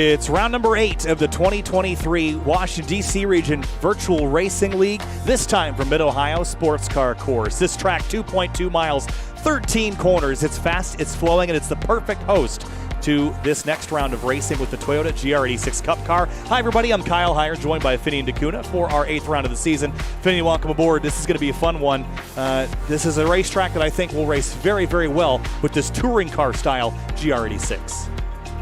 It's round number 8 of the 2023 Washington, D.C. Region Virtual Racing League, this time from Mid-Ohio Sports Car Course. This track, 2.2 miles, 13 corners. It's fast, it's flowing, and it's the perfect host to this next round of racing with the Toyota GR86 Cup car. Hi, everybody. I'm Kyle Heyer, joined by Finney and DeCuna for our 8th round of the season. Finney, welcome aboard. This is going to be a fun one. This is a racetrack that I think will race very, very well with this touring car style GR86.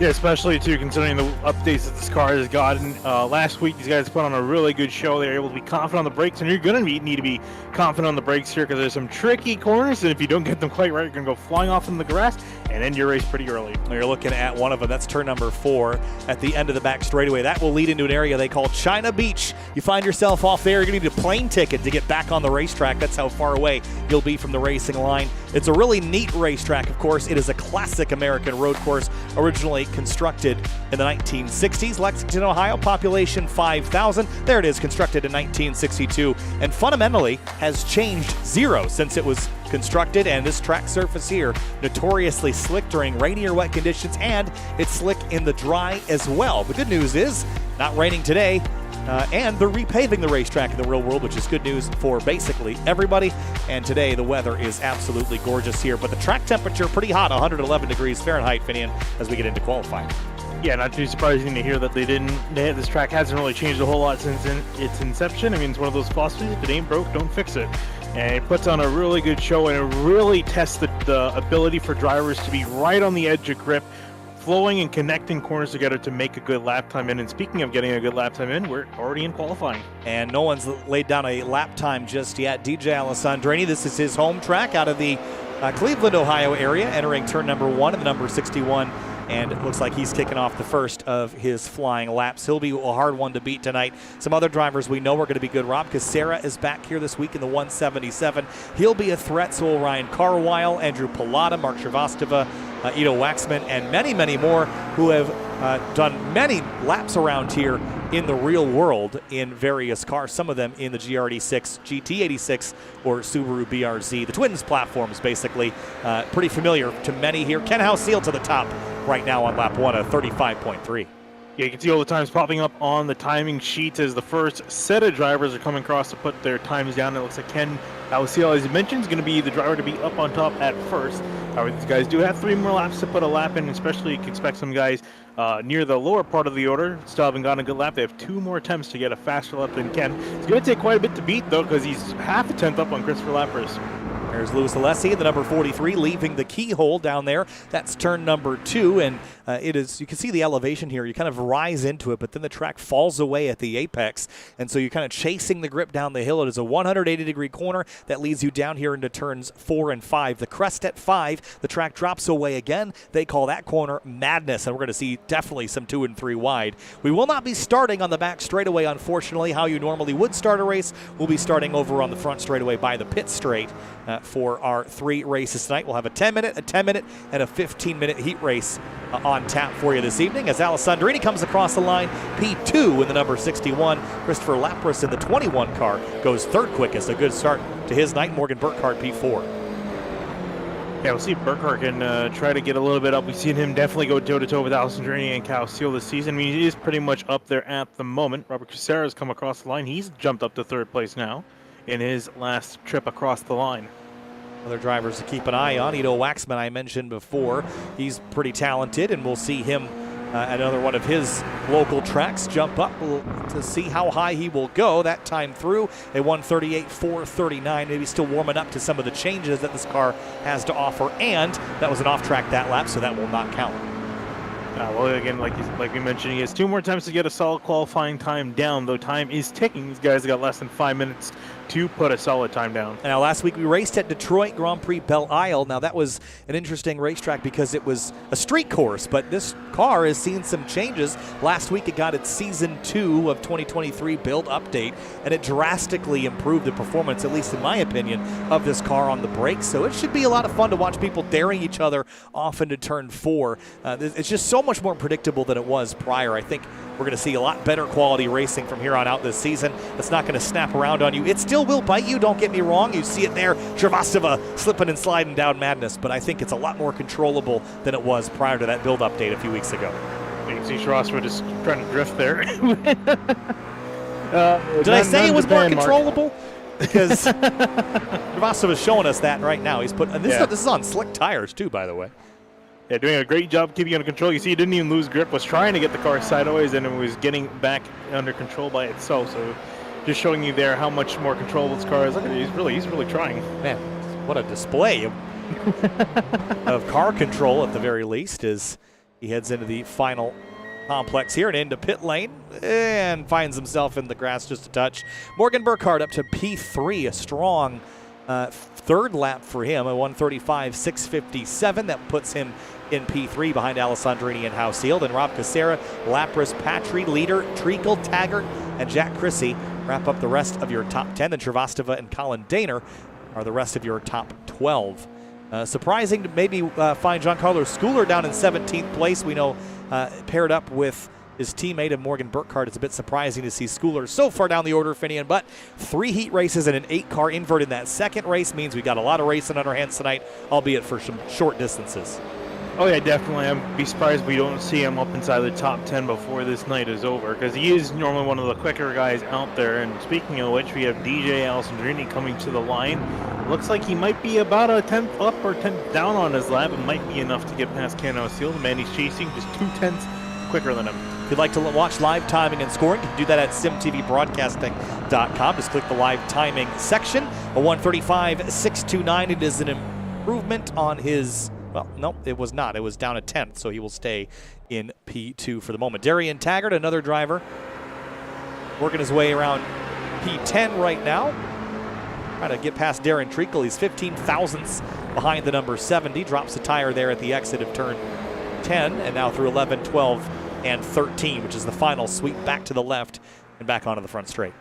Yeah, especially too considering the updates that this car has gotten. Last week, these guys put on a really good show. They're able to be confident on the brakes, and you're going to need to be confident on the brakes here because there's some tricky corners, and if you don't get them quite right, you're going to go flying off in the grass and end your race pretty early. You're looking at one of them. That's turn number 4 at the end of the back straightaway. That will lead into an area they call China Beach. You find yourself off there, you're going to need a plane ticket to get back on the racetrack. That's how far away you'll be from the racing line. It's a really neat racetrack, of course. It is a classic American road course, originally constructed in the 1960s. Lexington, Ohio, population 5,000. There it is, constructed in 1962, and fundamentally has changed zero since it was constructed. And this track surface here, notoriously slick during rainy or wet conditions, and it's slick in the dry as well. The good news is, not raining today, and they're repaving the racetrack in the real world, which is good news for basically everybody. And today the weather is absolutely gorgeous here, but the track temperature pretty hot, 111 degrees Fahrenheit, Finian, as we get into qualifying. Yeah, not too surprising to hear that this track hasn't really changed a whole lot since its inception. I mean, it's one of those philosophies, if it ain't broke, don't fix it. And it puts on a really good show, and it really tests the ability for drivers to be right on the edge of grip, flowing and connecting corners together to make a good lap time in. And speaking of getting a good lap time in, we're already in qualifying. And no one's laid down a lap time just yet. DJ Alessandrini, this is his home track out of the Cleveland, Ohio area, entering turn number 1 in the number 61. And it looks like he's kicking off the first of his flying laps. He'll be a hard one to beat tonight. Some other drivers we know are going to be good. Rob Casera is back here this week in the 177. He'll be a threat. So will Ryan Carwile, Andrew Pilata, Mark Shrivastava, Ido Waxman, and many, many more who have done many laps around here in the real world in various cars, some of them in the GR86, GT86, or Subaru BRZ. The Twins platforms, basically, pretty familiar to many here. Ken House-Seal to the top right now on lap 1 of 35.3. Yeah, you can see all the times popping up on the timing sheets as the first set of drivers are coming across to put their times down. It looks like Ken House-Seal, as you mentioned, is going to be the driver to be up on top at first. However, these guys do have 3 more laps to put a lap in, especially you can expect some guys near the lower part of the order still haven't gotten a good lap. They have 2 more attempts to get a faster lap than Ken. It's going to take quite a bit to beat, though, because he's half a tenth up on Christopher Lapras. There's Louis Alessi, the number 43, leaving the keyhole down there. That's turn number 2, and it is, you can see the elevation here. You kind of rise into it, but then the track falls away at the apex, and so you're kind of chasing the grip down the hill. It is a 180-degree corner that leads you down here into turns 4 and 5. The crest at 5, the track drops away again. They call that corner madness, and we're going to see definitely some 2 and 3 wide. We will not be starting on the back straightaway, unfortunately, how you normally would start a race. We'll be starting over on the front straightaway by the pit straight for our 3 races tonight. We'll have a 10-minute, a 10-minute, and a 15-minute heat race on tap for you this evening as Alessandrini comes across the line, P2 in the number 61. Christopher Lapras in the 21 car goes 3rd quickest. A good start to his night. Morgan Burkhardt, P4. Yeah, we'll see if Burkhardt can try to get a little bit up. We've seen him definitely go toe-to-toe with Alessandrini and House-Seal this season. I mean, he is pretty much up there at the moment. Robert Casera has come across the line. He's jumped up to 3rd place now in his last trip across the line. Other drivers to keep an eye on. Ido Waxman, I mentioned before. He's pretty talented, and we'll see him at another one of his local tracks jump up to see how high he will go. That time through a 138.439, maybe still warming up to some of the changes that this car has to offer, and that was an off-track that lap, so that will not count. Well, again, like we mentioned, he has 2 more attempts to get a solid qualifying time down, though time is ticking. These guys got less than 5 minutes to put a solid time down. Now, last week we raced at Detroit Grand Prix Belle Isle. Now, that was an interesting racetrack because it was a street course, but this car has seen some changes. Last week it got its Season 2 of 2023 build update, and it drastically improved the performance, at least in my opinion, of this car on the brakes. So it should be a lot of fun to watch people daring each other off into turn 4. It's just so much more predictable than it was prior. I think we're going to see a lot better quality racing from here on out this season. It's not going to snap around on you. It still will bite you, don't get me wrong. You see it there, Shrivastava slipping and sliding down madness, but I think it's a lot more controllable than it was prior to that build update a few weeks ago. You see Shirosova just trying to drift there. Did I say it was more controllable? Because Shirosova is showing us that right now. He's put, and this is on slick tires too, by the way. Yeah, doing a great job keeping it under control. You see, he didn't even lose grip. Was trying to get the car sideways, and it was getting back under control by itself. So, just showing you there how much more controllable this car is. Look at it, he's really trying. Man, what a display of car control at the very least as he heads into the final complex here and into pit lane and finds himself in the grass just a touch. Morgan Burkhardt up to P3, a strong third lap for him, a 1:35.657. That puts him in P3 behind Alessandrini and Housefield. And Rob Casera, Lapras, Patry, Leader, Treacle, Taggart, and Jack Chrissy wrap up the rest of your top 10. Then Travastova and Colin Daner are the rest of your top 12. Surprising to maybe find Giancarlo Schooler down in 17th place. We know paired up with his teammate of Morgan Burkhardt. It's a bit surprising to see Schooler so far down the order, Finian, but 3 heat races and an 8-car invert in that second race means we got a lot of racing on our hands tonight, albeit for some short distances. Oh yeah, definitely. I'd be surprised if we don't see him up inside the top 10 before this night is over, because he is normally one of the quicker guys out there. And speaking of which, we have DJ Alessandrini coming to the line. Looks like he might be about a 10th up or 10th down on his lap. It might be enough to get past Ken O'Seal. The man he's chasing just 2/10 quicker than him. If you'd like to watch live timing and scoring, you can do that at simtvbroadcasting.com. Just click the live timing section. A 1:35.629. It is an improvement on his, well, no, it was not. It was down a 10th, so he will stay in P2 for the moment. Darian Taggart, another driver, working his way around P10 right now. Trying to get past Darren Treacle. He's 15 thousandths behind the number 70. Drops a tire there at the exit of turn 10, and now through 11, 12, and 13, which is the final sweep back to the left and back onto the front straight.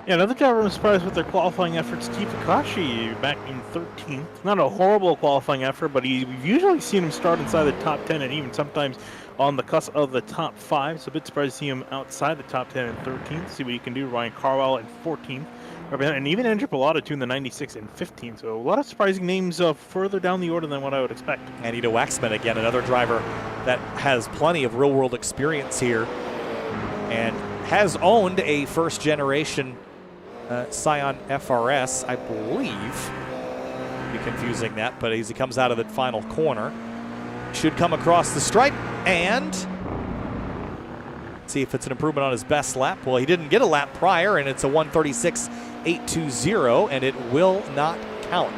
Yeah, another driver I'm surprised with their qualifying efforts, Steve Akashi, back in 13th. Not a horrible qualifying effort, but we've usually seen him start inside the top 10 and even sometimes on the cusp of the top 5. So a bit surprised to see him outside the top 10 in 13th. See what he can do. Ryan Carwell in 14th. And even Andrew Pilato too in the 96 and 15. So a lot of surprising names further down the order than what I would expect. And Ito Waxman, again, another driver that has plenty of real-world experience here and has owned a first-generation Scion FRS, I believe. Be confusing that, but as he comes out of the final corner, should come across the stripe and see if it's an improvement on his best lap. Well, he didn't get a lap prior, and it's a 1:36.820, and it will not count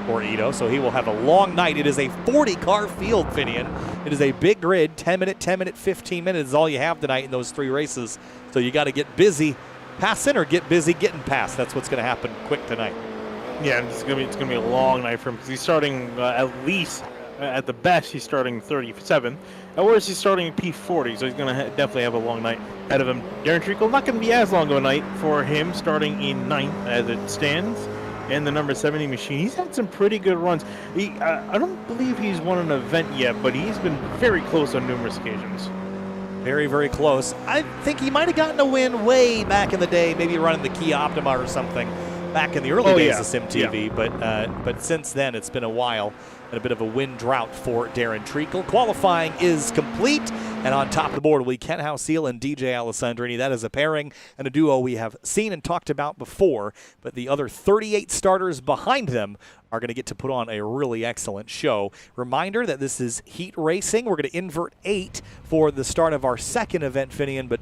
for Ito, so he will have a long night. It is a 40-car field, Finian. It is a big grid, 10-minute, 10-minute, 15 minutes is all you have tonight in those 3 races. So you got to get busy passing or get busy getting past. That's what's going to happen quick tonight. Yeah, it's gonna be a long night for him because he's starting at least, at the best, he's starting 37. At worst, he's starting at P40, so he's going to definitely have a long night ahead of him. Darren Treacle, not going to be as long of a night for him, starting in 9th as it stands. And the number 70 machine, he's had some pretty good runs. I don't believe he's won an event yet, but he's been very close on numerous occasions. Very, very close. I think he might have gotten a win way back in the day, maybe running the Kia Optima or something back in the early days of SimTV. Yeah. But since then, it's been a while. And a bit of a win drought for Darren Treacle. Qualifying is complete, and on top of the board will be Ken Housefield and DJ Alessandrini. That is a pairing and a duo we have seen and talked about before, but the other 38 starters behind them are going to get to put on a really excellent show. Reminder that this is heat racing. We're going to invert 8 for the start of our second event, Finian, but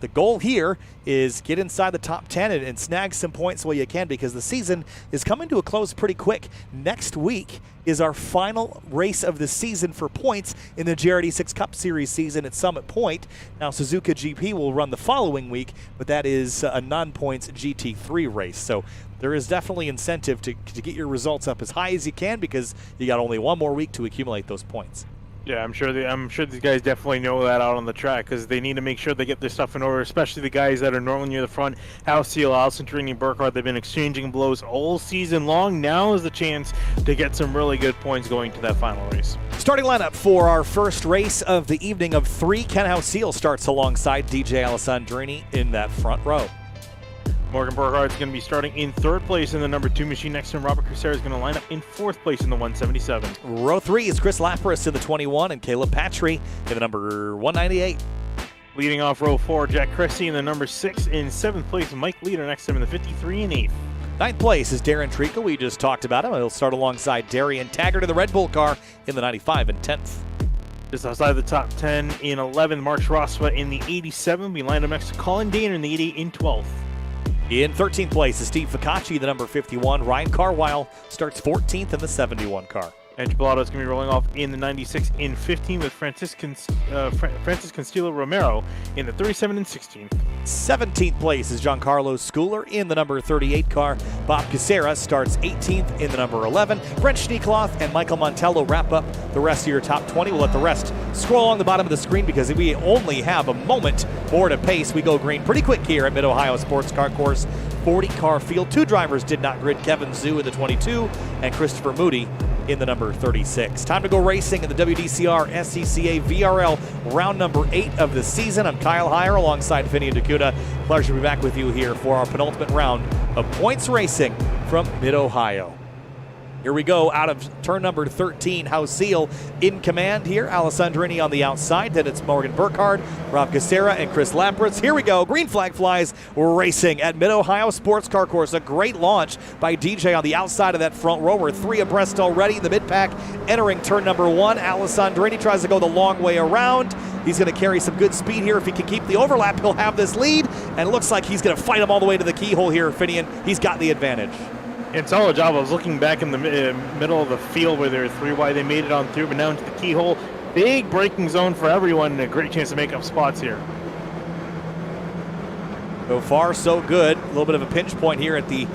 the goal here is get inside the top 10 and snag some points while you can, because the season is coming to a close pretty quick. Next week is our final race of the season for points in the JRD6 Cup Series season at Summit Point. Now, Suzuka GP will run the following week, but that is a non-points GT3 race. So there is definitely incentive to get your results up as high as you can, because you got only one more week to accumulate those points. Yeah, I'm sure these guys definitely know that out on the track, because they need to make sure they get their stuff in order, especially the guys that are normally near the front. Housefield, Alessandrini, Burkhardt, they've been exchanging blows all season long. Now is the chance to get some really good points going to that final race. Starting lineup for our first race of the evening of 3. Ken Housefield starts alongside DJ Alessandrini in that front row. Morgan Burkhardt's going to be starting in 3rd place in the number 2 machine. Next to him, Robert Crucera is going to line up in 4th place in the 177. Row 3 is Chris Lapras in the 21 and Caleb Patry in the number 198. Leading off row 4, Jack Cressy in the number 6. In 7th place, Mike Leader next to him in the 53 and 8th. 9th place is Darren Treacle. We just talked about him. He'll start alongside Darian Taggart in the Red Bull car in the 95 and 10th. Just outside the top 10 in 11th, Mark Roswa in the 87. We lined up next to Colin Daner in the 88 in 12th. In 13th place is Steve Ficacci, the number 51. Ryan Carwile starts 14th in the 71 car. And Gelato is going to be rolling off in the 96 in 15 with Francis Constilo Romero in the 37 and 16th. 17th place is Giancarlo Schooler in the number 38 car. Bob Crucera starts 18th in the number 11. Brent Schneekloth and Michael Montello wrap up the rest of your top 20. We'll let the rest scroll along the bottom of the screen because we only have a moment more to pace. We go green pretty quick here at Mid-Ohio Sports Car Course. 40-car field. 2 drivers did not grid. Kevin Zhu in the 22 and Christopher Moody in the number 36. Time to go racing in the WDCR SCCA VRL round number 8 of the season. I'm Kyle Heyer alongside Finney and Dakuda. Pleasure to be back with you here for our penultimate round of points racing from Mid-Ohio. Here we go out of turn number 13. Hausiel in command here. Alessandrini on the outside. Then it's Morgan Burkhardt, Rob Crucera, and Chris Lapras. Here we go. Green flag flies. We're racing at Mid-Ohio Sports Car Course. A great launch by DJ on the outside of that front row. We're 3 abreast already. The mid-pack entering turn number 1. Alessandrini tries to go the long way around. He's going to carry some good speed here. If he can keep the overlap, he'll have this lead. And it looks like he's going to fight him all the way to the keyhole here, Finian. He's got the advantage. And solid job. I was looking back in the middle of the field where they were 3 wide. They made it on through, but now into the keyhole. Big braking zone for everyone and a great chance to make up spots here. So far, so good. A little bit of a pinch point here at the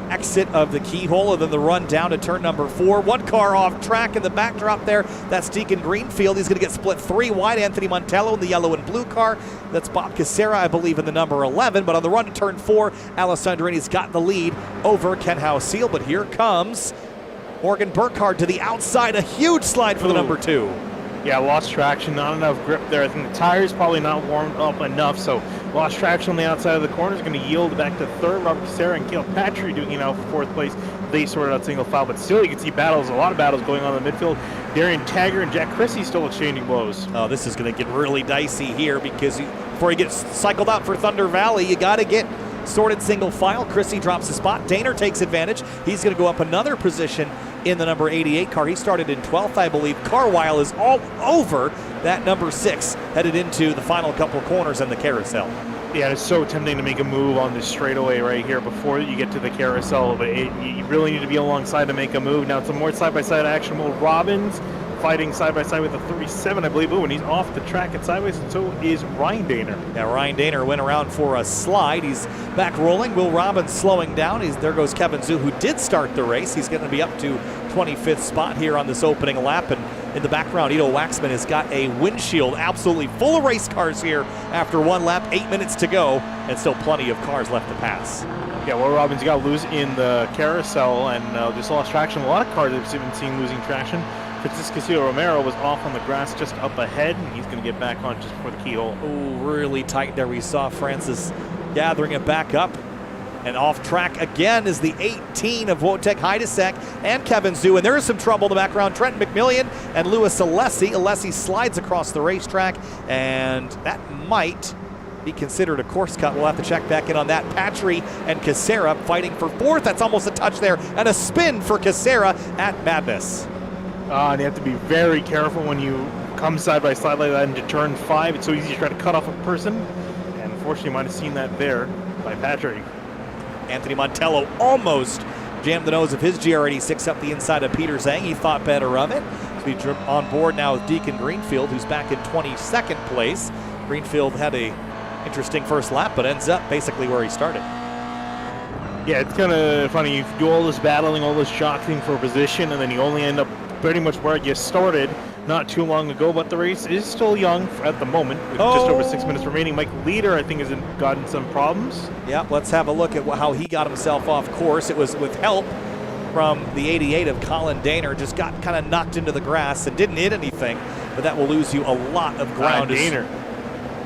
exit of the keyhole, and then the run down to turn number 4. 1 car off track in the backdrop there. That's Deacon Greenfield. He's going to get split 3 wide. Anthony Montello in the yellow and blue car. That's Bob Crucera, I believe, in the number 11. But on the run to turn 4, Alessandrini's got the lead over Ken Hausiel. But here comes Morgan Burkhardt to the outside. A huge slide for the number 2. Yeah, lost traction, not enough grip there. I think the tire's probably not warmed up enough, so lost traction on the outside of the corner. Is going to yield back to 3rd. Robert Crucera and Caleb Patry doing it out for 4th place. They sorted out single file, but still you can see battles, a lot of battles going on in the midfield. Darian Taggart and Jack Cressy still exchanging blows. Oh, this is going to get really dicey here because before he gets cycled out for Thunder Valley, you got to get sorted single file. Cressy drops a spot. Daner takes advantage. He's going to go up another position in the number 88 car. He started in 12th, I believe. Carwile is all over that number 6, headed into the final couple corners and the carousel. Yeah, it's so tempting to make a move on this straightaway right here before you get to the carousel, but you really need to be alongside to make a move. Now some more side-by-side action. Will Robbins fighting side-by-side with a 37, I believe. Oh, and he's off the track at sideways, and so is Ryan Daner. Yeah, Ryan Daner went around for a slide. He's back rolling. Will Robbins slowing down. There goes Kevin Zhu, who did start the race. He's going to be up to 25th spot here on this opening lap. And in the background, Ido Waxman has got a windshield absolutely full of race cars here after 1 lap, 8 minutes to go, and still plenty of cars left to pass. Yeah, Will Robbins got loose in the carousel and just lost traction. A lot of cars have been seen losing traction. Francisco Romero was off on the grass just up ahead, and he's going to get back on just before the keyhole. Oh, really tight there. We saw Francis gathering it back up. And off track again is the 18 of Wojtek Heidesek and Kevin Zhu. And there is some trouble in the background. Trenton McMillian and Louis Alessi. Alessi slides across the racetrack, and that might be considered a course cut. We'll have to check back in on that. Patry and Crucera fighting for 4th. That's almost a touch there. And a spin for Crucera at Madness. And you have to be very careful when you come side by side like that into turn 5. It's so easy to try to cut off a person. And unfortunately, you might have seen that there by Patry. Anthony Montello almost jammed the nose of his GR86 up the inside of Peter Zhang. He thought better of it. So we on board now with Deacon Greenfield, who's back in 22nd place. Greenfield had a interesting first lap, but ends up basically where he started. Yeah, it's kind of funny. You do all this battling, all this jockeying for a position, and then you only end up pretty much where you started not too long ago, but the race is still young at the moment with just over 6 minutes remaining. Mike Leader, I think, has gotten some problems. Yeah, let's have a look at how he got himself off course. It was with help from the 88 of Colin Daner. Just got kind of knocked into the grass and didn't hit anything, but that will lose you a lot of ground. Daner.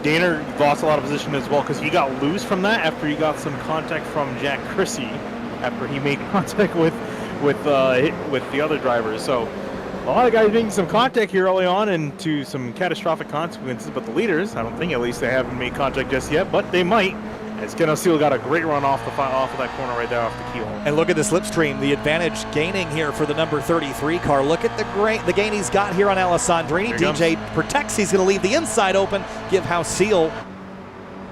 Danner lost a lot of position as well because he got loose from that after he got some contact from Jack Chrissy after he made contact with the other drivers. So a lot of guys making some contact here early on into some catastrophic consequences, but the leaders, I don't think at least they haven't made contact just yet, but they might. As Ken O'Seal got a great run off of that corner right there off the keyhole. And look at the slipstream, the advantage gaining here for the number 33 car. Look at the gain he's got here on Alessandrini. DJ protects, he's going to leave the inside open, give O'Seal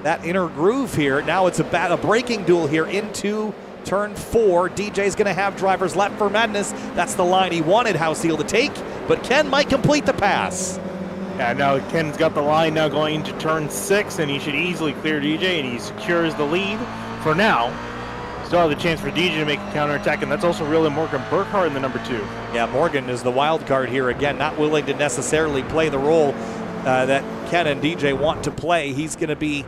that inner groove here. Now it's a braking duel here into turn 4. DJ's going to have drivers left for madness. That's the line he wanted O'Seal to take, but Ken might complete the pass. Yeah, now Ken's got the line now going into turn 6, and he should easily clear DJ, and he secures the lead for now. Still have the chance for DJ to make a counterattack, and that's also really Morgan Burkhardt in the number 2. Yeah, Morgan is the wild card here again, not willing to necessarily play the role that Ken and DJ want to play. He's going to be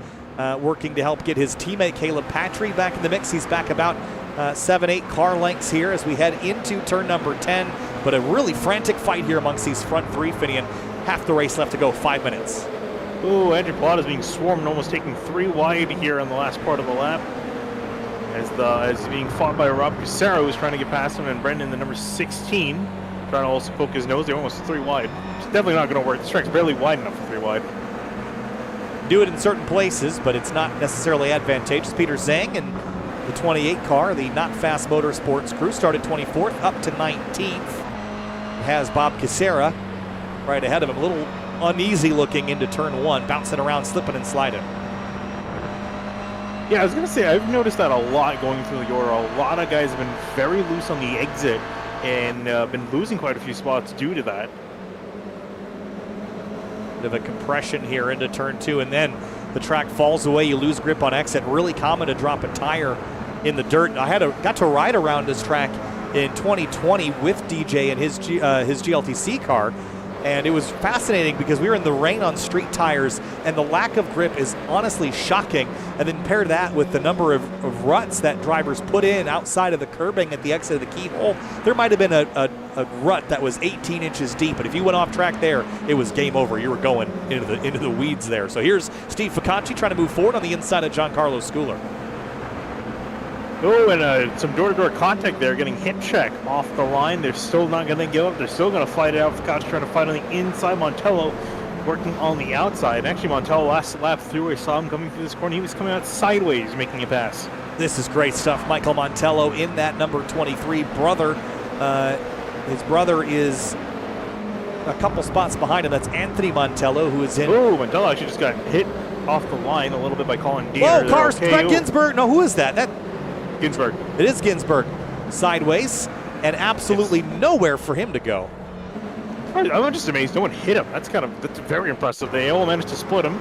working to help get his teammate Caleb Patry back in the mix. He's back about 7-8 car lengths here as we head into turn number 10, but a really frantic fight here amongst these front 3, Finian. Half the race left to go, 5 minutes. Ooh, Andrew Plot is being swarmed, almost taking 3 wide here on the last part of the lap. As being fought by Rob Cusero, who's trying to get past him, and Brendan, the number 16, trying to also poke his nose. They're almost 3 wide. It's definitely not going to work. This track's barely wide enough for 3 wide. Do it in certain places, but it's not necessarily advantageous. Peter Zhang and the 28 car, the Not Fast Motorsports crew, started 24th up to 19th. It has Bob Cusera right ahead of him, a little uneasy looking into turn 1, bouncing around, slipping and sliding. Yeah, I was going to say, I've noticed that a lot going through the Euro. A lot of guys have been very loose on the exit and been losing quite a few spots due to that. Bit of a compression here into turn 2, and then the track falls away. You lose grip on exit. Really common to drop a tire in the dirt. I got to ride around this track in 2020 with DJ and his GLTC car. And it was fascinating because we were in the rain on street tires, and the lack of grip is honestly shocking. And then pair that with the number of ruts that drivers put in outside of the curbing at the exit of the keyhole. There might have been a rut that was 18 inches deep, but if you went off track there, it was game over. You were going into the weeds there. So here's Steve Ficacci trying to move forward on the inside of Giancarlo Schooler. Oh, and some door-to-door contact there, getting hip check off the line. They're still not going to give up. They're still going to fight it out. Ficacci trying to fight on the inside. Montello working on the outside. And actually, Montello last lap through, I saw him coming through this corner. He was coming out sideways, making a pass. This is great stuff. Michael Montello in that number 23 brother. His brother is a couple spots behind him. That's Anthony Montello, who is in. Oh, Montello actually just got hit off the line a little bit by Colin Danner. Whoa, cars, Greg Ginsburg. No, who is that? Ginsburg. It is Ginsburg. Sideways, and absolutely nowhere for him to go. I'm just amazed no one hit him. That's very impressive. They all managed to split him.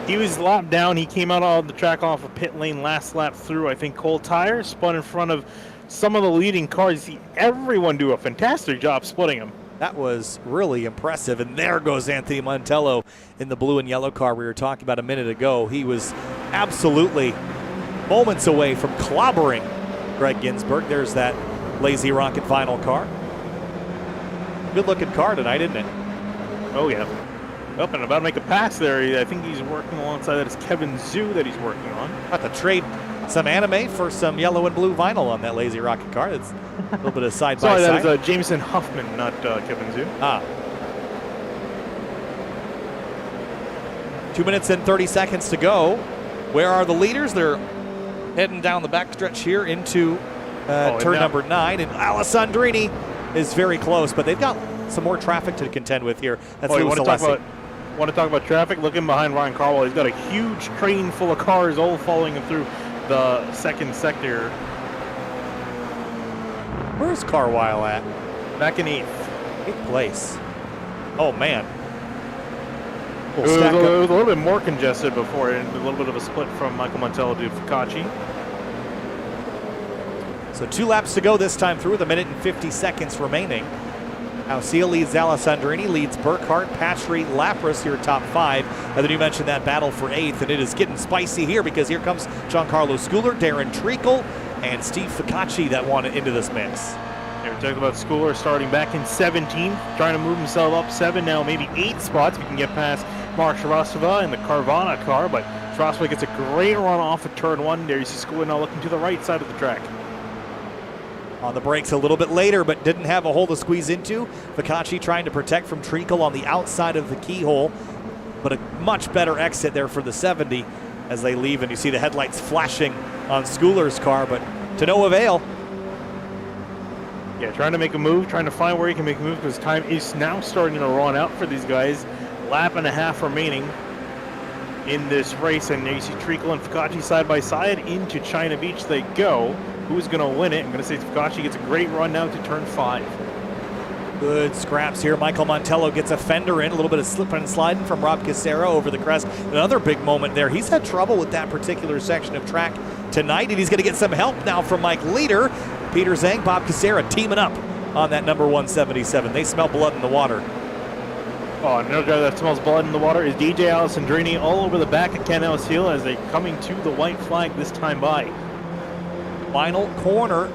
He was lapped down. He came out on the track off of pit lane last lap through, I think, cold tire, spun in front of some of the leading cars. Everyone do a fantastic job splitting him. That was really impressive. And there goes Anthony Montello in the blue and yellow car we were talking about a minute ago. He was absolutely moments away from clobbering Greg Ginsburg. There's that Lazy Rocket Vinyl car. Good looking car tonight, isn't it? Oh, yeah. Up and about to make a pass there. I think he's working alongside that. It's Kevin Zhu that he's working on. About to trade some anime for some yellow and blue vinyl on that Lazy Rocket car. It's a little bit of side by side. Sorry, that is Jameson Huffman, not Kevin Zhu. Ah. 2 minutes and 30 seconds to go. Where are the leaders? They're heading down the backstretch here into turn number 9, and Alessandrini is very close, but they've got some more traffic to contend with here. That's Louis Alessi. Want to talk about traffic? Looking behind Ryan Carwell, he's got a huge train full of cars all following him through the second sector. Where's Carwile at? Back in 8th. 8th place. Oh, man. It was a little bit more congested before, and a little bit of a split from Michael Montello to Ficacci. So 2 laps to go this time through with 1 minute and 50 seconds remaining. O'Seal leads Alessandrini, leads Burkhardt, Patry, Lapras here top 5. And then you mentioned that battle for 8th, and it is getting spicy here because here comes Giancarlo Schooler, Darren Treacle, and Steve Ficacci that want into this mix. They were talking about Schooler starting back in 17th, trying to move himself up 7, now maybe 8 spots. We can get past Mark Shrivastava in the Carvana car, but Shrivastava gets a great run off of turn 1. There you see School now looking to the right side of the track. On the brakes a little bit later, but didn't have a hole to squeeze into. Fakachi trying to protect from Treacle on the outside of the keyhole, but a much better exit there for the 70 as they leave, and you see the headlights flashing on Schooler's car, but to no avail. Yeah, trying to make a move, trying to find where he can make a move because time is now starting to run out for these guys. Lap and a half remaining in this race, and there you see Treacle and Fakachi side by side. Into China Beach they go. Who's going to win it? I'm going to say Fakachi gets a great run now to turn 5. Good scraps here. Michael Montello gets a fender in, a little bit of slipping and sliding from Rob Casera over the crest. Another big moment there. He's had trouble with that particular section of track tonight, and he's going to get some help now from Mike Leader. Peter Zhang, Bob Casera teaming up on that number 177. They smell blood in the water. Oh, another guy that smells blood in the water is DJ Alessandrini all over the back of Ken Alceel as they coming to the white flag this time by. Final corner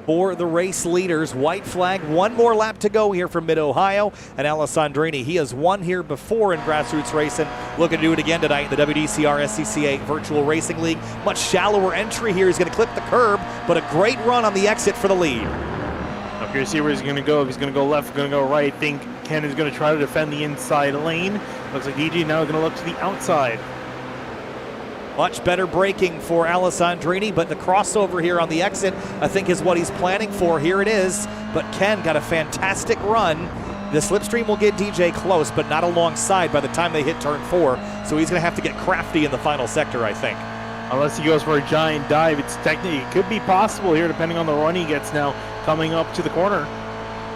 for the race leaders. White flag, one more lap to go here from Mid-Ohio. And Alessandrini, he has won here before in grassroots racing. Looking to do it again tonight in the WDCR SCCA Virtual Racing League. Much shallower entry here. He's going to clip the curb, but a great run on the exit for the lead. Up here, see where he's going to go. If he's going to go left, going to go right. I think Ken is going to try to defend the inside lane. Looks like DJ now going to look to the outside. Much better braking for Alessandrini, but the crossover here on the exit, I think, is what he's planning for. Here it is, but Ken got a fantastic run. The slipstream will get DJ close, but not alongside by the time they hit turn 4, so he's going to have to get crafty in the final sector, I think. Unless he goes for a giant dive, it could be possible here, depending on the run he gets now coming up to the corner.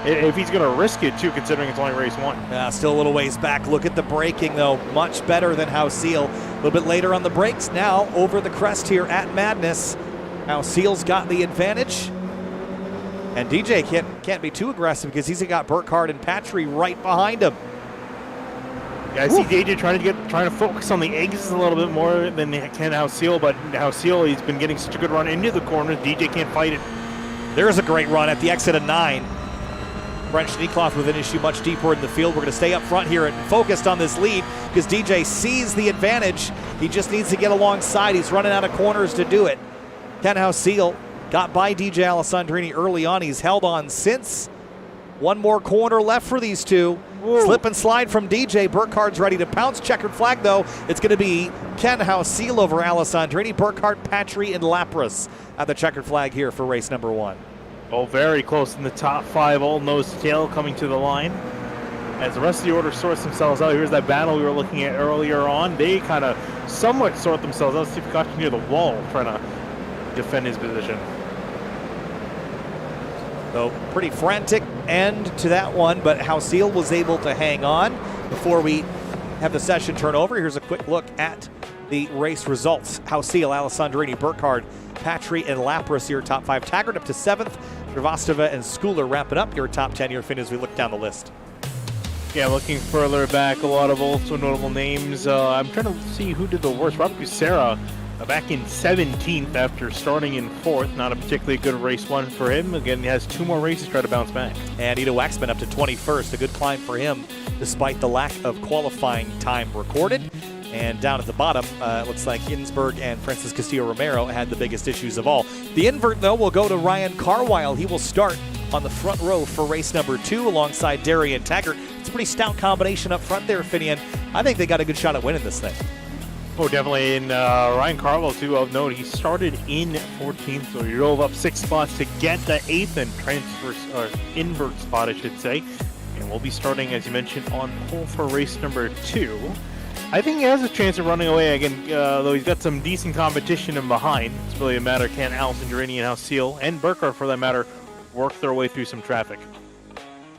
If he's going to risk it, too, considering it's only race 1. Still a little ways back. Look at the braking, though. Much better than Hauseal. A little bit later on the brakes now over the crest here at Madness. Hauseal's got the advantage. And DJ can't be too aggressive because he's got Burkhardt and Patry right behind him. Yeah, I see DJ trying to focus on the exits a little bit more than Ken Hauseal, but Hauseal, he's been getting such a good run into the corners. DJ can't fight it. There's a great run at the exit of 9. French Schneekloth with an issue much deeper in the field. We're going to stay up front here and focused on this lead because DJ sees the advantage. He just needs to get alongside. He's running out of corners to do it. Ken Hauseal got by DJ Alessandrini early on. He's held on since. One more corner left for these two. Ooh. Slip and slide from DJ. Burkhardt's ready to pounce. Checkered flag, though. It's going to be Ken Hauseal over Alessandrini. Burkhardt, Patry, and Lapras at the checkered flag here for race number 1. Oh, very close in the top 5, all nose to tail coming to the line. As the rest of the order sorts themselves out, here's that battle we were looking at earlier on. They kind of somewhat sort themselves out. Steve Fakachi near the wall trying to defend his position. So pretty frantic end to that one, but Hauseal was able to hang on before we have the session turn over. Here's a quick look at the race results. Hauseal, Alessandrini, Burkhardt, Patry, and Lapras, your top 5. Taggart up to 7th. Shrivastava and Schooler wrapping up your top 10 here, Finn, as we look down the list. Yeah, looking further back, a lot of also notable names. I'm trying to see who did the worst. Rob Casera back in 17th after starting in 4th. Not a particularly good race 1 for him. Again, he has 2 more races to try to bounce back. And Ito Waxman up to 21st. A good climb for him despite the lack of qualifying time recorded. And down at the bottom, it looks like Ginsberg and Francis Castillo-Romero had the biggest issues of all. The invert, though, will go to Ryan Carwile. He will start on the front row for race number 2 alongside Darian Taggart. It's a pretty stout combination up front there, Finian. I think they got a good shot at winning this thing. Oh, definitely. And Ryan Carwile, too, of note, he started in 14th, so he drove up 6 spots to get the 8th and transfer, or invert spot, I should say. And we'll be starting, as you mentioned, on pole for race number 2. I think he has a chance of running away again, though he's got some decent competition in behind. It's really a matter, can Alessandrini and Hauseal, and Burkhardt for that matter, work their way through some traffic.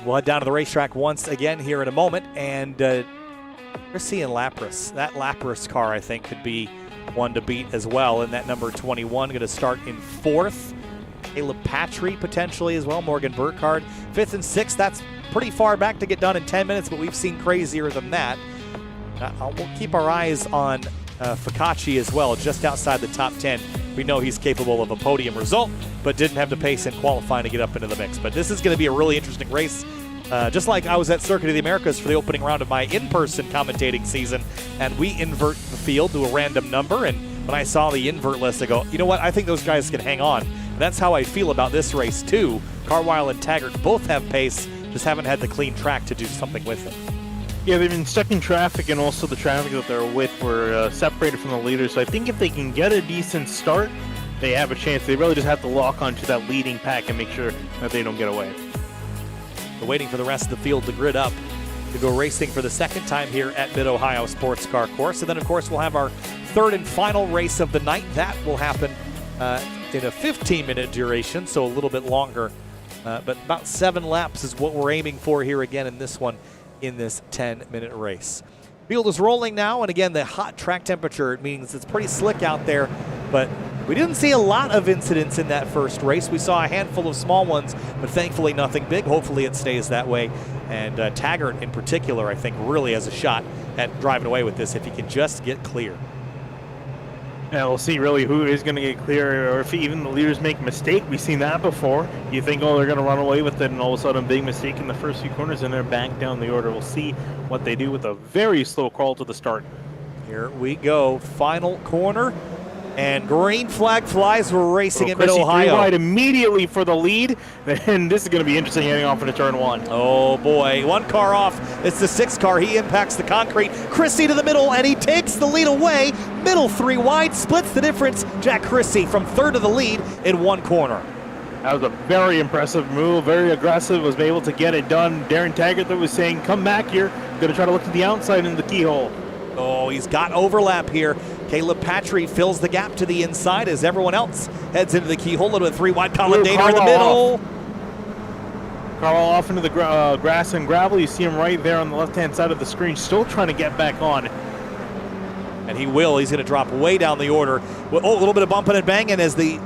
We'll head down to the racetrack once again here in a moment, and we're seeing Lapras. That Lapras car, I think, could be one to beat as well, and that number 21 going to start in 4th. Caleb Patry potentially as well, Morgan Burkhardt. 5th and 6th, that's pretty far back to get done in 10 minutes, but we've seen crazier than that. We'll keep our eyes on Fakachi as well, just outside the top 10. We know he's capable of a podium result, but didn't have the pace in qualifying to get up into the mix. But this is going to be a really interesting race. Just like I was at Circuit of the Americas for the opening round of my in-person commentating season, and we invert the field to a random number, and when I saw the invert list, I go, you know what, I think those guys can hang on. And that's how I feel about this race too. Carwile and Taggart both have pace, just haven't had the clean track to do something with it. Yeah, they've been stuck in traffic, and also the traffic that they're with were separated from the leaders. So I think if they can get a decent start, they have a chance. They really just have to lock onto that leading pack and make sure that they don't get away. We're waiting for the rest of the field to grid up to go racing for the second time here at Mid-Ohio Sports Car Course. And then, of course, we'll have our third and final race of the night. That will happen in a 15-minute duration, so a little bit longer. But about 7 laps is what we're aiming for here again in this one, in this 10-minute race. Field is rolling now, and again, the hot track temperature means it's pretty slick out there, but we didn't see a lot of incidents in that first race. We saw a handful of small ones, but thankfully nothing big. Hopefully it stays that way. And Taggart in particular, I think, really has a shot at driving away with this if he can just get clear. Yeah, we'll see really who is going to get clear, or if even the leaders make a mistake. We've seen that before. You think, oh, they're going to run away with it, and all of a sudden a big mistake in the first few corners, and they're back down the order. We'll see what they do with a very slow crawl to the start. Here we go, final corner. And green flag flies. We're racing at Mid-Ohio. Wide immediately for the lead. And this is going to be interesting heading off into turn 1. Oh boy, 1 car off. It's the 6th car. He impacts the concrete. Chrissy to the middle, and he takes the lead away. Middle 3 wide, splits the difference. Jack Chrissy from 3rd to the lead in 1 corner. That was a very impressive move, very aggressive, was able to get it done. Darren Taggart that was saying, come back here. Going to try to look to the outside into the keyhole. Oh, he's got overlap here. Caleb Patry fills the gap to the inside as everyone else heads into the keyhole. A little bit 3 wide. Colin Dater in the middle. Carl off into the grass and gravel. You see him right there on the left-hand side of the screen, still trying to get back on. And he will. He's going to drop way down the order. Oh, a little bit of bumping and banging as the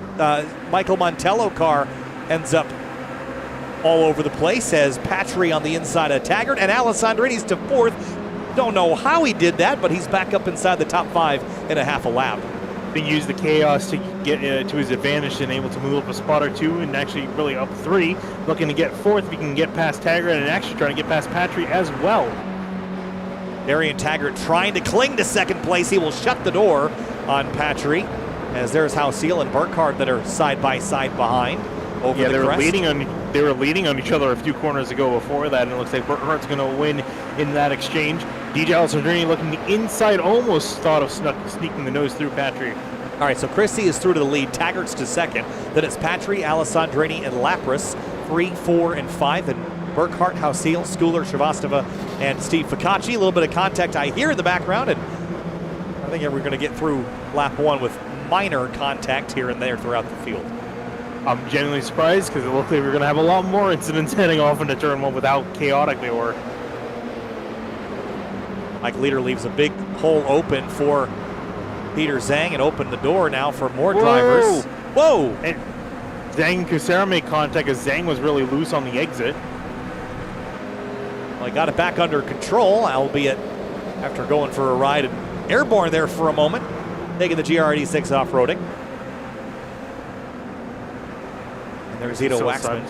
Michael Montello car ends up all over the place as Patry on the inside of Taggart, and Alessandrini's to 4th. Don't know how he did that, but he's back up inside the top 5 in a half a lap. He used the chaos to get to his advantage and able to move up a spot or 2 and actually really up 3. Looking to get 4th if he can get past Taggart and actually trying to get past Patry as well. Darian Taggart trying to cling to 2nd place. He will shut the door on Patry as there's Hausiel and Burkhardt that are side by side behind. Over the crest. They were leading on each other a few corners ago before that, and it looks like Burkhardt's going to win in that exchange. DJ Alessandrini looking inside, almost thought of sneaking the nose through Patry. All right, so Christie is through to the lead. Taggart's to 2nd. Then it's Patry, Alessandrini, and Lapras, 3, 4, and 5. And Burkhardt, Hausiel, Schooler, Shrivastava, and Steve Ficacci. A little bit of contact I hear in the background, and I think we're going to get through lap 1 with minor contact here and there throughout the field. I'm genuinely surprised because it looked like we were going to have a lot more incidents heading off into turn 1 with how chaotic they were. Mike Leader leaves a big hole open for Peter Zhang and opened the door now for more drivers. Whoa! And Zhang and Kucera made contact as Zhang was really loose on the exit. Well, he got it back under control, albeit after going for a ride and airborne there for a moment, taking the GR86 off-roading. There's Ito Waxman.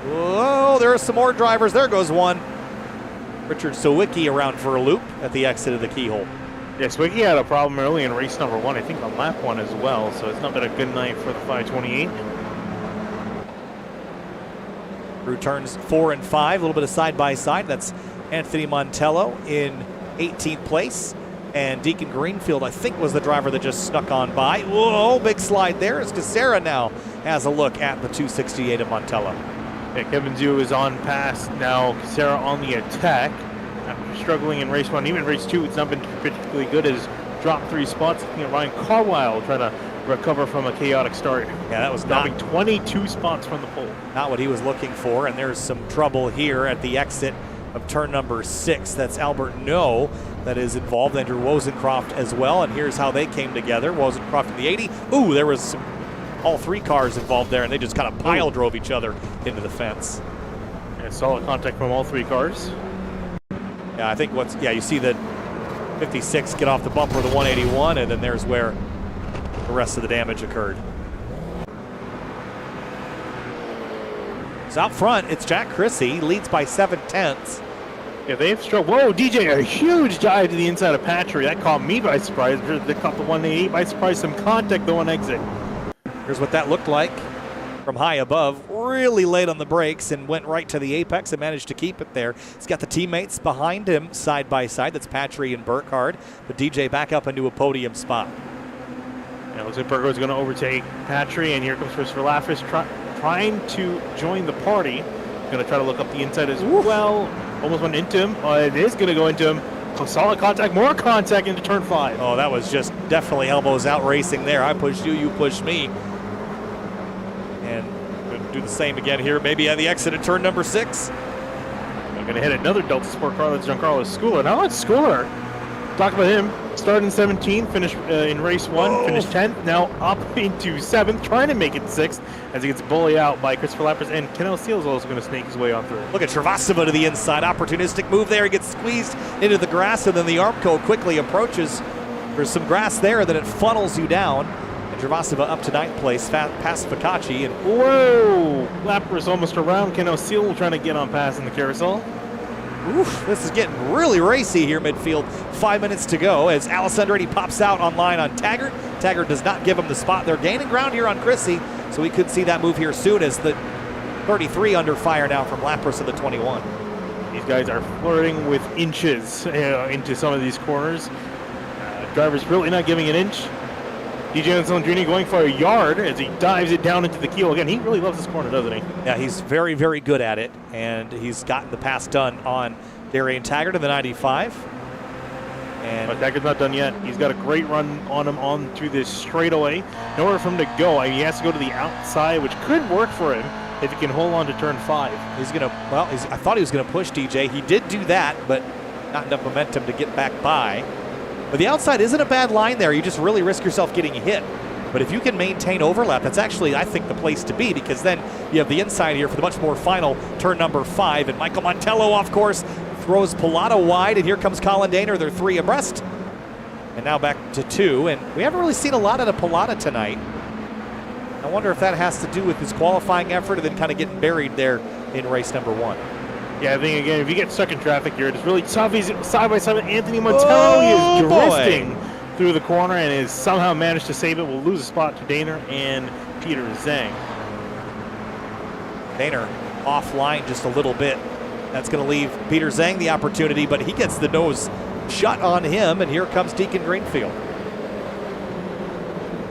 Whoa, there are some more drivers. There goes one. Richard Sawicki around for a loop at the exit of the keyhole. Yeah, Sawicki had a problem early in race number 1, I think on lap 1 as well, so it's not been a good night for the 528. Through turns 4 and 5, a little bit of side-by-side. That's Anthony Montello in 18th place. And Deacon Greenfield, I think, was the driver that just snuck on by. Whoa, big slide there. As Kucera now has a look at the 268 of Montello. Yeah, Kevin Zhu is on pass now. Kucera on the attack. After struggling in race 1, even race 2, it's not been particularly good. As dropped 3 spots. Looking at Ryan Carwile trying to recover from a chaotic start. Yeah, that was dropping 22 spots from the pole. Not what he was looking for, and there's some trouble here at the exit of turn number 6. That's Albert No that is involved. Andrew Wozencroft as well, and here's how they came together. Wozencroft in the 80. Ooh, there was all 3 cars involved there, and they just kind of pile drove each other into the fence. Yeah, solid contact from all 3 cars. Yeah, I think you see the 56 get off the bumper of the 181, and then there's where the rest of the damage occurred. So out front, it's Jack Chrissy, leads by 7/10. Yeah, they've struggled. Whoa, DJ, a huge dive to the inside of Patry. That caught me by surprise. They caught the 188 by surprise. Some contact though on exit. Here's what that looked like from high above. Really late on the brakes and went right to the apex and managed to keep it there. He's got the teammates behind him side by side. That's Patry and Burkhardt. But DJ back up into a podium spot. Yeah, looks like Burkhardt is going to overtake Patry, and here comes Christopher Laffers trying to join the party. Going to try to look up the inside as well. Almost went into him. It is going to go into him. Solid contact, more contact into turn 5. Oh, that was just definitely elbows out racing there. I pushed you, you pushed me. And going to do the same again here, maybe at the exit of turn number 6. We're going to hit another Delta Sport car. That's Giancarlo Schooler. Now let's Schooler. Talk about him. Started in 17th, finished in race 1, finished 10th. Now up into 7th, trying to make it 6th as he gets bullied out by Christopher Lappers. And Kennel Steele is also going to snake his way on through. Look at Travasova to the inside. Opportunistic move there. He gets squeezed into the grass, and then the Armco quickly approaches. There's some grass there, then it funnels you down. And Travasova up to 9th place, past Ficacci. And whoa! Lappers almost around. Kennel Steele trying to get on past in the carousel. Oof, this is getting really racy here midfield. 5 minutes to go as Alessandretti pops out on line on Taggart. Taggart does not give him the spot. They're gaining ground here on Chrissy, so we could see that move here soon as the 33 under fire now from Lapras of the 21. These guys are flirting with inches into some of these corners. Driver's really not giving an inch. DJ Alessandrini going for a yard as he dives it down into the keel. Again, he really loves this corner, doesn't he? Yeah, he's very, very good at it, and he's gotten the pass done on Darian Taggart in the 95. But Taggart's not done yet. He's got a great run on him on through this straightaway. Nowhere for him to go. I mean, he has to go to the outside, which could work for him if he can hold on to turn 5. He's gonna, well, I thought he was gonna push DJ. He did do that, but not enough momentum to get back by. But the outside isn't a bad line there. You just really risk yourself getting hit. But if you can maintain overlap, that's actually, I think, the place to be, because then you have the inside here for the much more final turn number 5. And Michael Montello, of course, throws Pilata wide, and here comes Colin Daner. They're 3 abreast. And now back to 2. And we haven't really seen a lot out of Pilata tonight. I wonder if that has to do with his qualifying effort and then kind of getting buried there in race number 1. Yeah, I think, again, if you get stuck in traffic here, it's really tough. He's side by side with Anthony Montello. He is drifting through the corner and has somehow managed to save it. We'll lose a spot to Daner and Peter Zhang. Daner offline just a little bit. That's going to leave Peter Zhang the opportunity, but he gets the nose shut on him, and here comes Deacon Greenfield.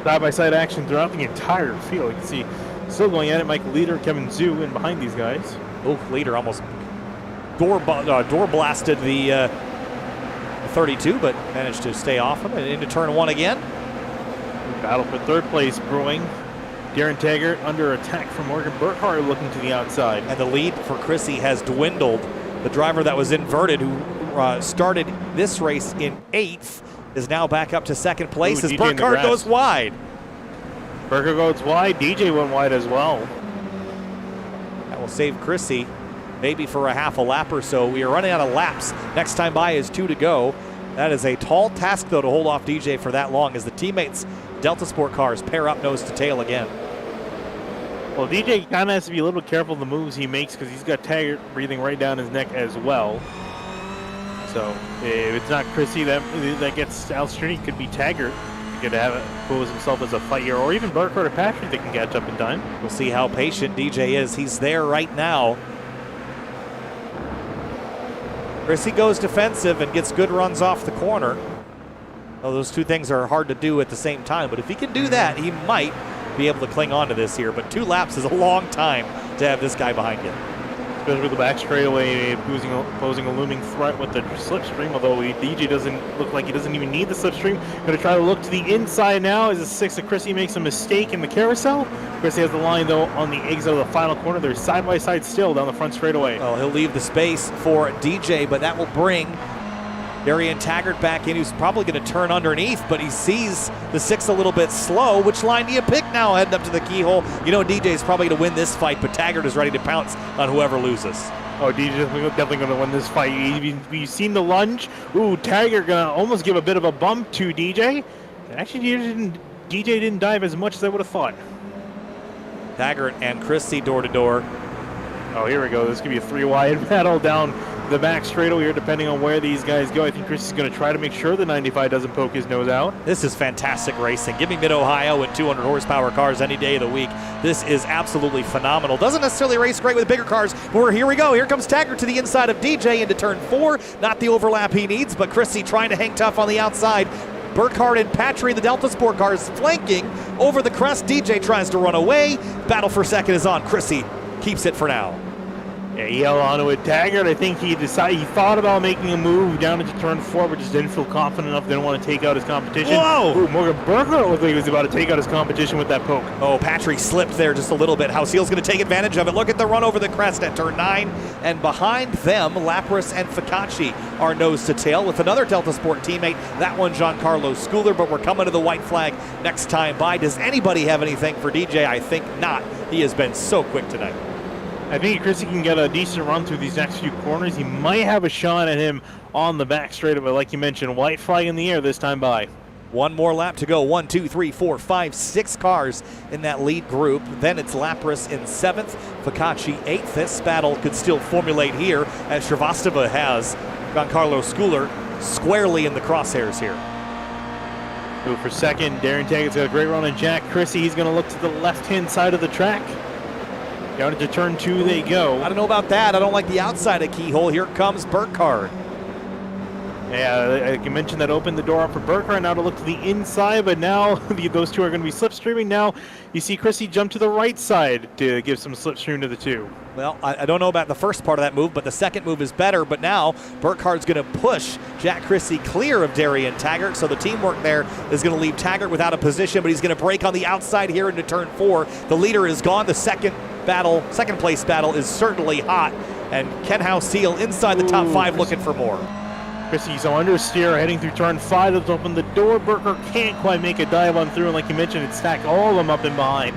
Side-by-side action throughout the entire field. You can see still going at it, Mike Leader, Kevin Zhu in behind these guys. Oh, Leader almost door blasted the 32, but managed to stay off him and into turn 1 again. Battle for 3rd place brewing. Darren Taggart under attack from Morgan Burkhardt looking to the outside. And the lead for Chrissy has dwindled. The driver that was inverted, who started this race in 8th, is now back up to 2nd place as Burkhardt goes wide. Burkhardt goes wide. DJ went wide as well. That will save Chrissy maybe for a half a lap or so. We are running out of laps. Next time by is 2 to go. That is a tall task, though, to hold off DJ for that long as the teammates, Delta Sport cars, pair up nose to tail again. Well, DJ kind of has to be a little careful of the moves he makes because he's got Taggart breathing right down his neck as well. So if it's not Chrissy that gets Alstrini, it could be Taggart. He could have it pose himself as a fight here, or even Burkhardt or Patrick that can catch up in time. We'll see how patient DJ is. He's there right now. Chrissy goes defensive and gets good runs off the corner. Well, those two things are hard to do at the same time, but if he can do that, he might be able to cling on to this here. But 2 laps is a long time to have this guy behind you. Especially with the back straightaway posing a looming threat with the slipstream, although DJ doesn't look like he doesn't even need the slipstream. Going to try to look to the inside now as the 6 of Chrissy makes a mistake in the carousel. Chrissy has the line, though, on the exit of the final corner. They're side-by-side still down the front straightaway. Well, he'll leave the space for DJ, but that will bring Darian Taggart back in, who's probably going to turn underneath, but he sees the 6 a little bit slow. Which line do you pick now heading up to the keyhole? You know DJ's probably going to win this fight, but Taggart is ready to pounce on whoever loses. Oh, DJ's definitely going to win this fight. You've seen the lunge. Ooh, Taggart going to almost give a bit of a bump to DJ. Actually, DJ didn't dive as much as I would have thought. Taggart and Chrissy door to door. Oh, here we go. This could be a 3-wide battle down the back straightaway here, depending on where these guys go. I think Chris is going to try to make sure the 95 doesn't poke his nose out. This is fantastic racing. Give me Mid-Ohio and 200 horsepower cars any day of the week. This is absolutely phenomenal. Doesn't necessarily race great with bigger cars, but here we go. Here comes Taggart to the inside of DJ into turn 4. Not the overlap he needs, but Chrissy trying to hang tough on the outside. Burkhardt and Patry, the Delta Sport cars, flanking over the crest. DJ tries to run away. Battle for second is on. Chrissy keeps it for now. Yeah, he held on to it. Taggart, I think he thought about making a move down into turn 4, but just didn't feel confident enough. Didn't want to take out his competition. Whoa! Ooh, Morgan Burkhardt looked like he was about to take out his competition with that poke. Oh, Patry slipped there just a little bit. Houseal's going to take advantage of it. Look at the run over the crest at turn 9. And behind them, Lapras and Ficacci are nose to tail with another Delta Sport teammate. That one, Giancarlo Schooler, but we're coming to the white flag next time by. Does anybody have anything for DJ? I think not. He has been so quick tonight. I think if Chrissy can get a decent run through these next few corners, he might have a shot at him on the back straight, but like you mentioned, white flag in the air this time by. One more lap to go. 1, 2, 3, 4, 5, 6 cars in that lead group. Then it's Lapras in 7th, Ficacci 8th. This battle could still formulate here as Shrivastava has Giancarlo Schooler squarely in the crosshairs here. Move for second. Darren Taggart's got a great run on Jack Chrissy. He's going to look to the left-hand side of the track. Down into turn 2 they go. I don't know about that. I don't like the outside of Keyhole. Here comes Burkhardt. Yeah, like you mentioned, that opened the door up for Burkhardt. Now to look to the inside, but now those two are going to be slipstreaming. Now you see Chrissy jump to the right side to give some slipstream to the two. Well, I don't know about the first part of that move, but the second move is better. But now Burkhardt's going to push Jack Chrissy clear of Darian Taggart. So the teamwork there is going to leave Taggart without a position, but he's going to break on the outside here into turn 4. The leader is gone. The second place battle is certainly hot. And Ken Houseel inside the top 5 looking for more. Chrissy's on understeer heading through turn 5. Let's open the door. Burkhardt can't quite make a dive on through, and like you mentioned, it stacked all of them up and behind.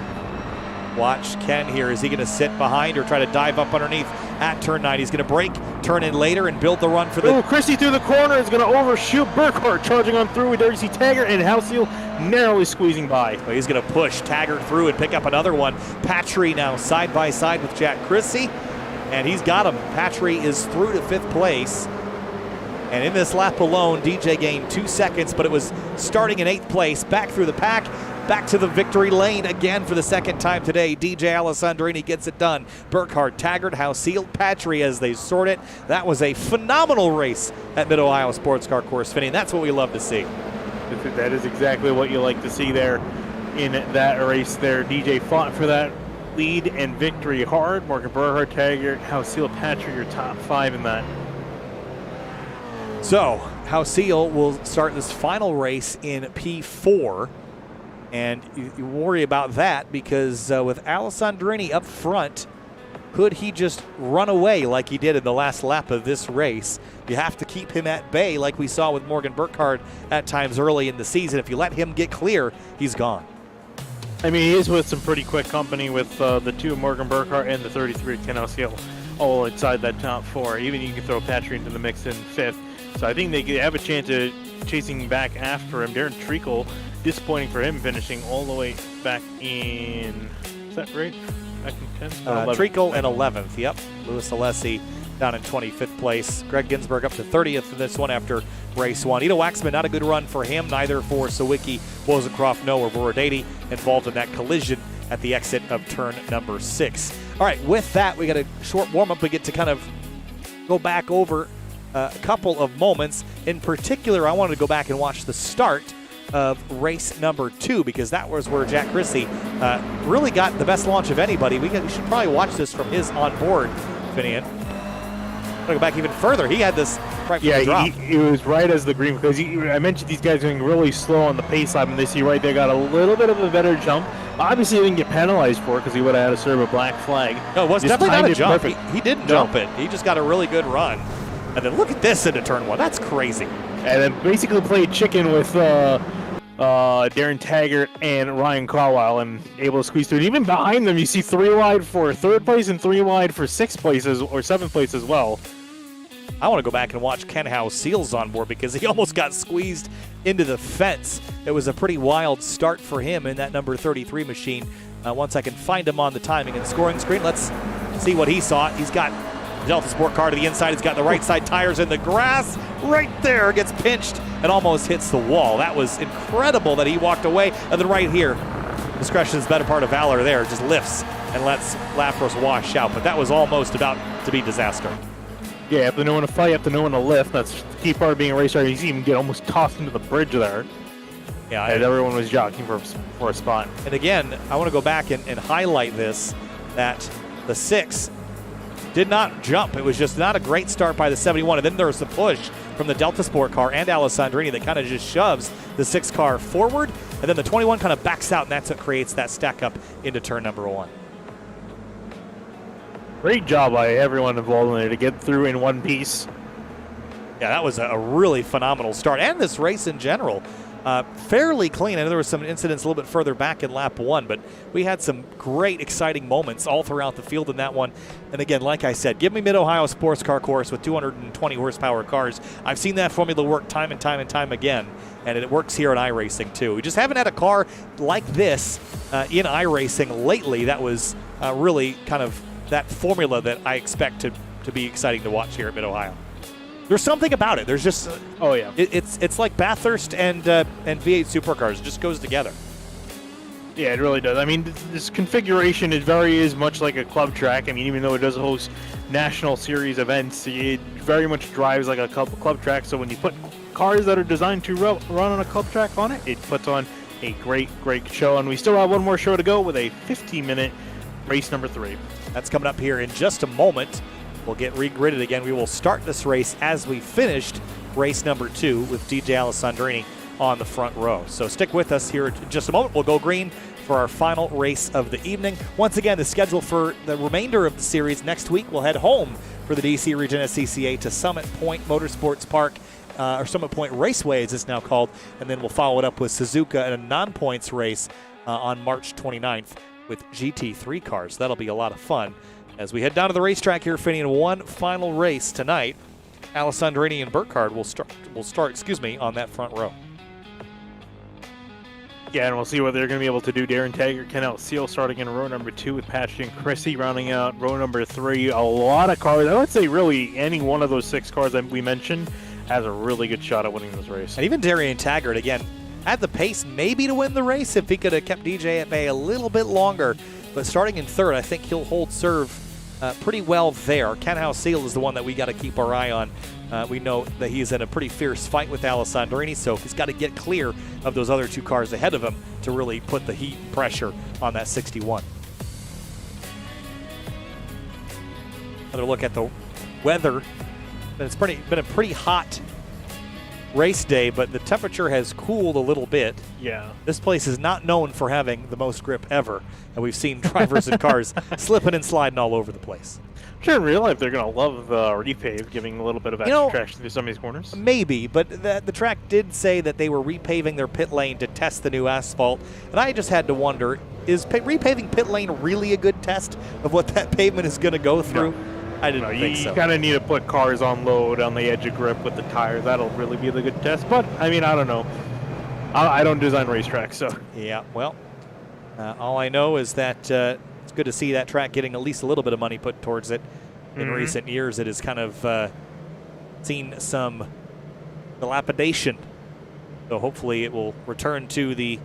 Watch Ken here. Is he going to sit behind or try to dive up underneath at turn 9? He's going to break, turn in later, and build the run for the... Oh, Chrissy through the corner is going to overshoot Burkhardt, charging on through with WDCR Taggart, and Houseel narrowly squeezing by. Well, he's going to push Taggart through and pick up another one. Patry now side by side with Jack Chrissy, and he's got him. Patry is through to 5th place. And in this lap alone, DJ gained 2 seconds, but it was starting in 8th place. Back through the pack, back to the victory lane again for the second time today. DJ Alessandrini gets it done. Burkhardt, Taggart, Houseel, Patry as they sort it. That was a phenomenal race at Mid-Ohio Sports Car Course, Finney. That's what we love to see. That is exactly what you like to see there in that race there. DJ fought for that lead and victory hard. Morgan Burkhardt, Taggart, Houseel, Patry, your top 5 in that. So, Houseel will start this final race in P4, and you worry about that because with Alessandrini up front, could he just run away like he did in the last lap of this race? You have to keep him at bay like we saw with Morgan Burkhardt at times early in the season. If you let him get clear, he's gone. I mean, he is with some pretty quick company with the 2 Morgan Burkhardt and the 33 Ken Houseel all inside that top 4. Even you can throw Patry into the mix in 5th. So I think they have a chance of chasing back after him. Darren Treacle, disappointing for him, finishing all the way back in, is that right? Back in 10th? Treacle in 11th, yep. Louis Alessi down in 25th place. Greg Ginsberg up to 30th in this one after race 1. Ito Waxman, not a good run for him, neither for Sawicki, Wozencroft, or Vorodady involved in that collision at the exit of turn number 6. All right, with that, we got a short warm-up. We get to kind of go back over a couple of moments. In particular, I wanted to go back and watch the start of race number 2 because that was where Jack Chrissy really got the best launch of anybody. We should probably watch this from his onboard, Finian. I'm going to go back even further. He had this right from the drop. It was right as the green, because I mentioned these guys going really slow on the pace lap, and they see right there got a little bit of a better jump. Obviously, he didn't get penalized for it because he would have had to serve a black flag. No, it was definitely not a jump. He didn't jump it. He just got a really good run. And then look at this into turn 1. That's crazy. And then basically played chicken with Darren Taggart and Ryan Carlisle and able to squeeze through. And even behind them, you see 3 wide for 3rd place and 3 wide for 6th place or 7th place as well. I want to go back and watch Ken Houseel's on board because he almost got squeezed into the fence. It was a pretty wild start for him in that number 33 machine. Once I can find him on the timing and scoring screen, let's see what he saw. He's got Delta Sport car to the inside. He's got the right side tires in the grass. Right there, gets pinched and almost hits the wall. That was incredible that he walked away. And then right here, discretion's better part of valor there. Just lifts and lets Lapros wash out. But that was almost about to be disaster. Yeah, you have to know when to fight, you have to know when to lift. That's the key part of being a racer. You even get almost tossed into the bridge there. Yeah, and everyone was jockeying for a spot. And again, I want to go back and highlight this, that the 6 did not jump. It was just not a great start by the 71. And then there was the push from the Delta Sport car and Alessandrini that kind of just shoves the 6 car forward. And then the 21 kind of backs out, and that's what creates that stack up into turn number 1. Great job by everyone involved in there to get through in one piece. Yeah, that was a really phenomenal start. And this race in general, fairly clean. I know there were some incidents a little bit further back in lap 1, but we had some great, exciting moments all throughout the field in that one. And again, like I said, give me Mid-Ohio sports car course with 220 horsepower cars. I've seen that formula work time and time and time again, and it works here in iRacing too. We just haven't had a car like this in iRacing lately that was really kind of that formula that I expect to be exciting to watch here at Mid-Ohio. There's something about it. There's just oh yeah, it's like Bathurst and V8 supercars. It just goes together. Yeah, it really does. I mean, this configuration is very much like a club track. I mean, even though it does host national series events, it very much drives like a club track. So when you put cars that are designed to run on a club track on it, it puts on a great show. And we still have one more show to go with a 15-minute race number 3. That's coming up here in just a moment. We'll get regridded again. We will start this race as we finished race number 2 with DJ Alessandrini on the front row. So stick with us here in just a moment. We'll go green for our final race of the evening. Once again, the schedule for the remainder of the series next week, we'll head home for the DC Region SCCA to Summit Point Motorsports Park, or Summit Point Raceway as it's now called, and then we'll follow it up with Suzuka and a non-points race on March 29th with GT3 cars. That'll be a lot of fun as we head down to the racetrack here, Finney, in one final race tonight. Alessandrini and Burkhardt will start on that front row. Yeah, and we'll see what they're going to be able to do. Darren Taggart, Ken Seal starting in row number 2 with Patrick and Chrissy rounding out row number 3. A lot of cars. I would say really any one of those 6 cars that we mentioned has a really good shot at winning this race. And even Darren Taggart, again, had the pace maybe to win the race if he could have kept DJ at bay a little bit longer. But starting in 3rd, I think he'll hold serve pretty well there. Ken Seal is the one that we got to keep our eye on. We know that he's in a pretty fierce fight with Alessandrini, so he's got to get clear of those other 2 cars ahead of him to really put the heat and pressure on that 61. Another look at the weather. It's been a pretty hot race day, but the temperature has cooled a little bit. Yeah. This place is not known for having the most grip ever, and we've seen drivers and cars slipping and sliding all over the place. I'm sure in real life they're going to love the repave, giving a little bit of extra traction through some of these corners. Maybe, but the track did say that they were repaving their pit lane to test the new asphalt, and I just had to wonder, is repaving pit lane really a good test of what that pavement is going to go through? No. I didn't think so. You kind of need to put cars on load on the edge of grip with the tires. That'll really be the good test. But, I mean, I don't know. I don't design racetracks, so. Yeah, well, all I know is that it's good to see that track getting at least a little bit of money put towards it. In recent years, it has kind of seen some dilapidation. So hopefully it will return to the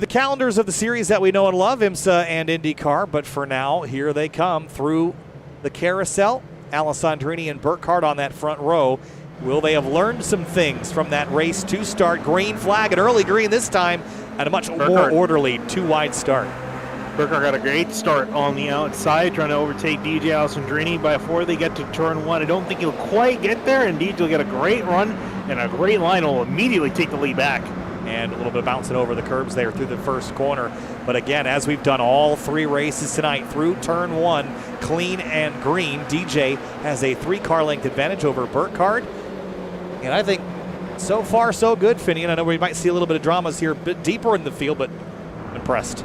calendars of the series that we know and love, IMSA and IndyCar. But for now, here they come through the carousel. Alessandrini and Burkhardt on that front row. Will they have learned some things from that race to start? Green flag, an early green this time, and a much more orderly 2-wide start. Burkhardt got a great start on the outside, trying to overtake DJ Alessandrini before they get to turn 1. I don't think he'll quite get there, and DJ will get a great run, and a great line will immediately take the lead back. And a little bit of bouncing over the curbs there through the first corner. But again, as we've done all 3 races tonight, through turn 1, clean and green, DJ has a 3-car length advantage over Burkhardt. And I think so far so good, Finney. And I know we might see a little bit of dramas here a bit deeper in the field, but impressed.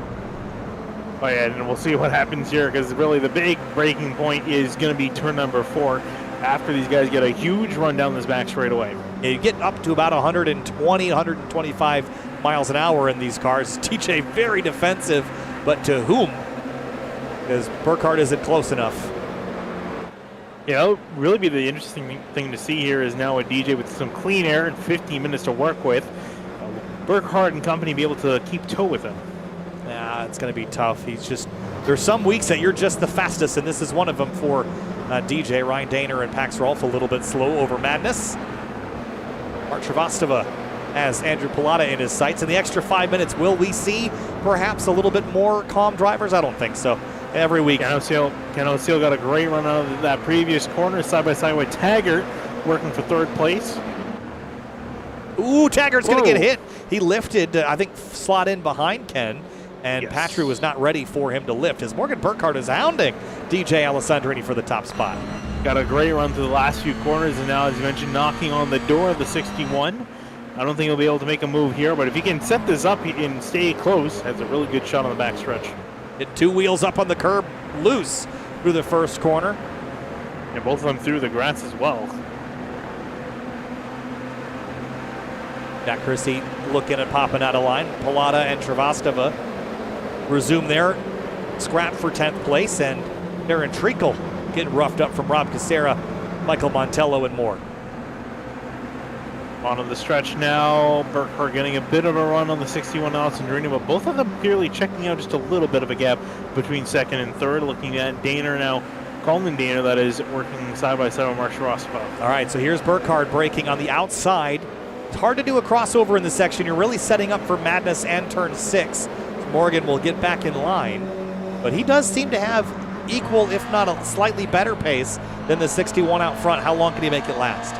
Oh yeah, and we'll see what happens here, because really the big breaking point is going to be turn number 4 after these guys get a huge run down this back straightaway. Yeah, you get up to about 120, 125 miles an hour in these cars. TJ very defensive, but to whom because Burkhardt isn't close enough. Yeah, it'll really be the interesting thing to see here is now a DJ with some clean air and 15 minutes to work with. Burkhardt and company be able to keep toe with him. Yeah, it's going to be tough. There's some weeks that you're just the fastest, and this is one of them for DJ. Ryan Daner and Pax Rolf a little bit slow over Madness. Mark Shrivastava has Andrew Pilata in his sights. In the extra 5 minutes, will we see perhaps a little bit more calm drivers? I don't think so. Every week. Ken O'Seal got a great run out of that previous corner, side by side with Taggart, working for third place. Ooh, Taggart's going to get hit. He lifted, I think, slot in behind Ken, and yes. Patry was not ready for him to lift, as Morgan Burkhardt is hounding DJ Alessandrini for the top spot. Got a great run through the last few corners, and now, as you mentioned, knocking on the door of the 61. I don't think he'll be able to make a move here, but if he can set this up and stay close, has a really good shot on the backstretch. Hit 2 wheels up on the curb, loose through the first corner. And both of them through the grass as well. Jack Chrissy looking at popping out of line. Pilata and Shrivastava resume their scrap for 10th place, and Aaron Treacle getting roughed up from Rob Casera, Michael Montello, and more. On the stretch now, Burkhardt getting a bit of a run on the 61 Alessandrini, but both of them clearly checking out just a little bit of a gap between second and third. Looking at Daner now, Coleman Daner, that is, working side by side with Mark Shrivastava. All right, so here's Burkhardt braking on the outside. It's hard to do a crossover in this section. You're really setting up for madness and turn 6. Morgan will get back in line, but he does seem to have equal, if not a slightly better pace than the 61 out front. How long can he make it last?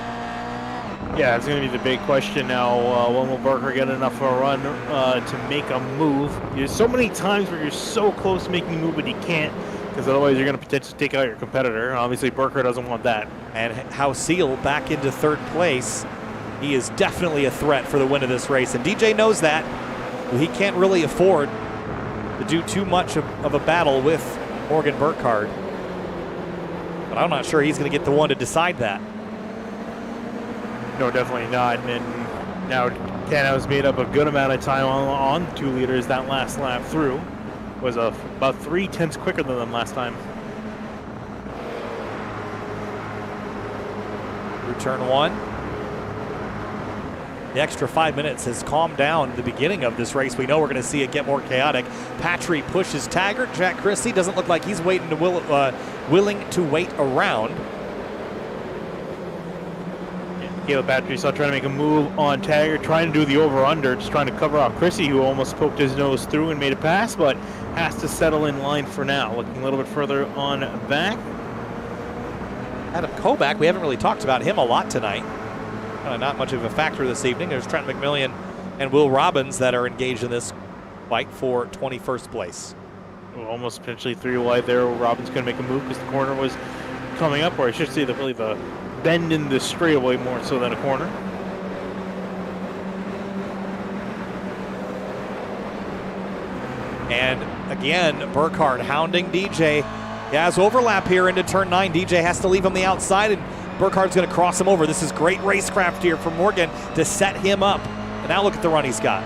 Yeah, it's going to be the big question now. When will Burkhardt get enough of a run to make a move? There's so many times where you're so close to making a move, but you can't, because otherwise you're going to potentially take out your competitor. Obviously, Burkhardt doesn't want that. And Hauseal back into third place. He is definitely a threat for the win of this race, and DJ knows that. He can't really afford to do too much of a battle with Morgan Burkhardt. But I'm not sure he's going to get the one to decide that. No, definitely not. And now Ken has made up a good amount of time on 2 liters. That last lap through was about 3/10 quicker than them last time. Through turn 1. The extra 5 minutes has calmed down the beginning of this race. We know we're going to see it get more chaotic. Patry pushes Taggart. Jack Christie doesn't look like he's willing to wait around. Caleb Patry saw trying to make a move on Taggart, trying to do the over-under, just trying to cover out Chrissy, who almost poked his nose through and made a pass, but has to settle in line for now. Looking a little bit further on back. Adam Kobach, we haven't really talked about him a lot tonight. Not much of a factor this evening. There's Trent McMillian and Will Robbins that are engaged in this fight for 21st place. Well, almost potentially 3 wide there. Robbins going to make a move because the corner was coming up, or I should say the bend in the straightaway more so than a corner. And again, Burkhardt hounding DJ. He has overlap here into turn 9. DJ has to leave him the outside, and Burkhardt's going to cross him over. This is great racecraft here from Morgan to set him up. And now look at the run he's got.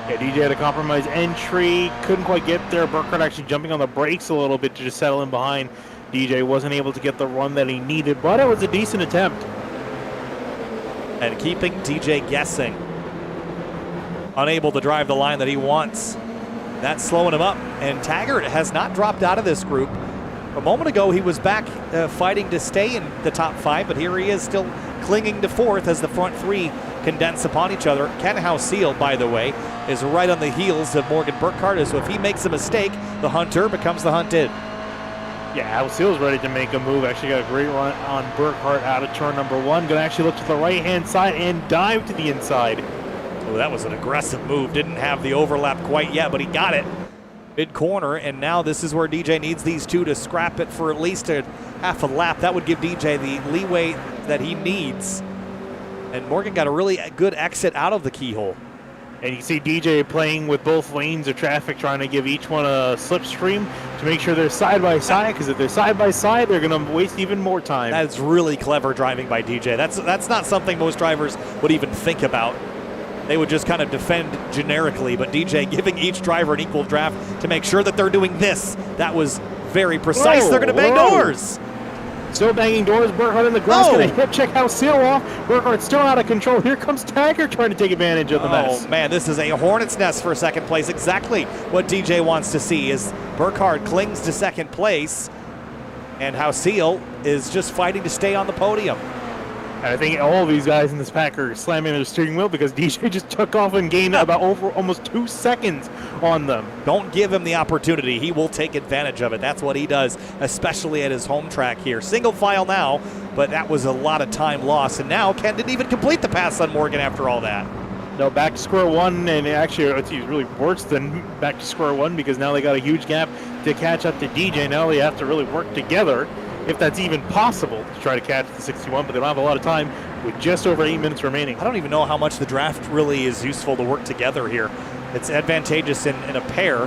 Yeah, DJ had a compromised entry. Couldn't quite get there. Burkhardt actually jumping on the brakes a little bit to just settle in behind. DJ wasn't able to get the run that he needed, but it was a decent attempt. And keeping DJ guessing. Unable to drive the line that he wants. That's slowing him up. And Taggart has not dropped out of this group. A moment ago, he was back fighting to stay in the top 5, but here he is still clinging to 4th as the front 3 condense upon each other. Ken Hauseal, by the way, is right on the heels of Morgan Burkhardt, so if he makes a mistake, the hunter becomes the hunted. Yeah, Hauseal's ready to make a move. Actually got a great run on Burkhardt out of turn number 1. Going to actually look to the right-hand side and dive to the inside. Oh, that was an aggressive move. Didn't have the overlap quite yet, but he got it. Mid-corner, and now this is where DJ needs these 2 to scrap it for at least a half a lap. That would give DJ the leeway that he needs. And Morgan got a really good exit out of the keyhole. And you can see DJ playing with both lanes of traffic, trying to give each one a slipstream to make sure they're side by side, because if they're side by side, they're going to waste even more time. That's really clever driving by DJ. That's not something most drivers would even think about. They would just kind of defend generically, but DJ giving each driver an equal draft to make sure that they're doing this. That was very precise. Whoa, They're going to bang whoa. doors. Still banging doors. Burkhardt in the grass. Oh. Going to hip check house seal off. Burkhardt's still out of control. Here comes Tiger trying to take advantage of the mess. Oh, man, this is a hornet's nest for second place. Exactly what DJ wants to see is Burkhardt clings to second place, and Hausiel is just fighting to stay on the podium. And I think all of these guys in this pack are slamming their steering wheel because DJ just took off and gained about almost 2 seconds on them. Don't give him the opportunity. He will take advantage of it. That's what he does, especially at his home track here. Single file now, but that was a lot of time lost. And now Ken didn't even complete the pass on Morgan after all that. No, back to square one, and actually it's really worse than back to square one because now they got a huge gap to catch up to DJ. Now they have to really work together, if that's even possible, to try to catch the 61, but they don't have a lot of time with just over 8 minutes remaining. I don't even know how much the draft really is useful to work together here. It's advantageous in a pair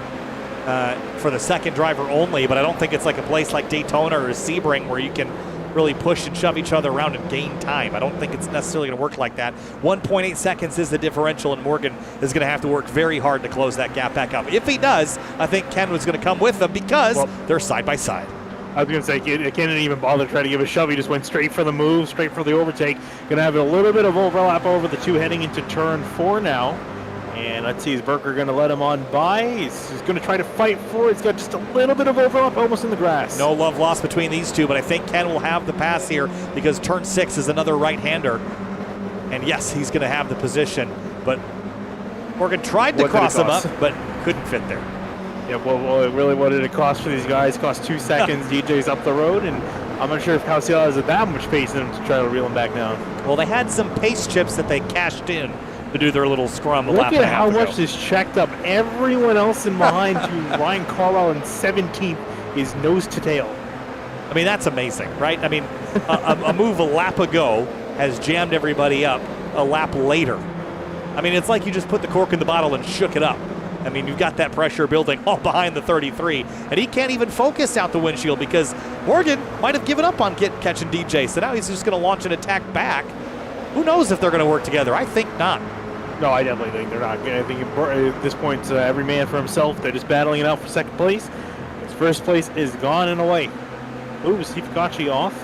for the second driver only, but I don't think it's like a place like Daytona or Sebring where you can really push and shove each other around and gain time. I don't think it's necessarily going to work like that. 1.8 seconds is the differential, and Morgan is going to have to work very hard to close that gap back up. If he does, I think Ken was going to come with them because they're side by side. I was going to say, Ken didn't even bother trying to give a shove. He just went straight for the move, straight for the overtake. Going to have a little bit of overlap over the two heading into turn 4 now. And let's see, is Burkhardt going to let him on by? He's going to try to fight for it. He's got just a little bit of overlap almost in the grass. No love lost between these two, but I think Ken will have the pass here because turn 6 is another right-hander. And yes, he's going to have the position, but Morgan tried to cross him up, but couldn't fit there. Yeah, well, really, what did it cost for these guys? It cost 2 seconds. DJ's up the road, and I'm not sure if Hausiel has that much pace in him to try to reel him back down. Well, they had some pace chips that they cashed in to do their little scrum. Look at how much this checked up. Everyone else in behind to Ryan Carlisle in 17th is nose to tail. I mean, that's amazing, right? I mean, a move a lap ago has jammed everybody up a lap later. I mean, it's like you just put the cork in the bottle and shook it up. I mean, you've got that pressure building all behind the 33, and he can't even focus out the windshield because Morgan might have given up on catching DJ, so now he's just going to launch an attack back. Who knows if they're going to work together? I think not. No, I definitely think they're not. I think at this point, every man for himself. They're just battling it out for second place. His first place is gone and away. Ooh, Steve Fikachi off,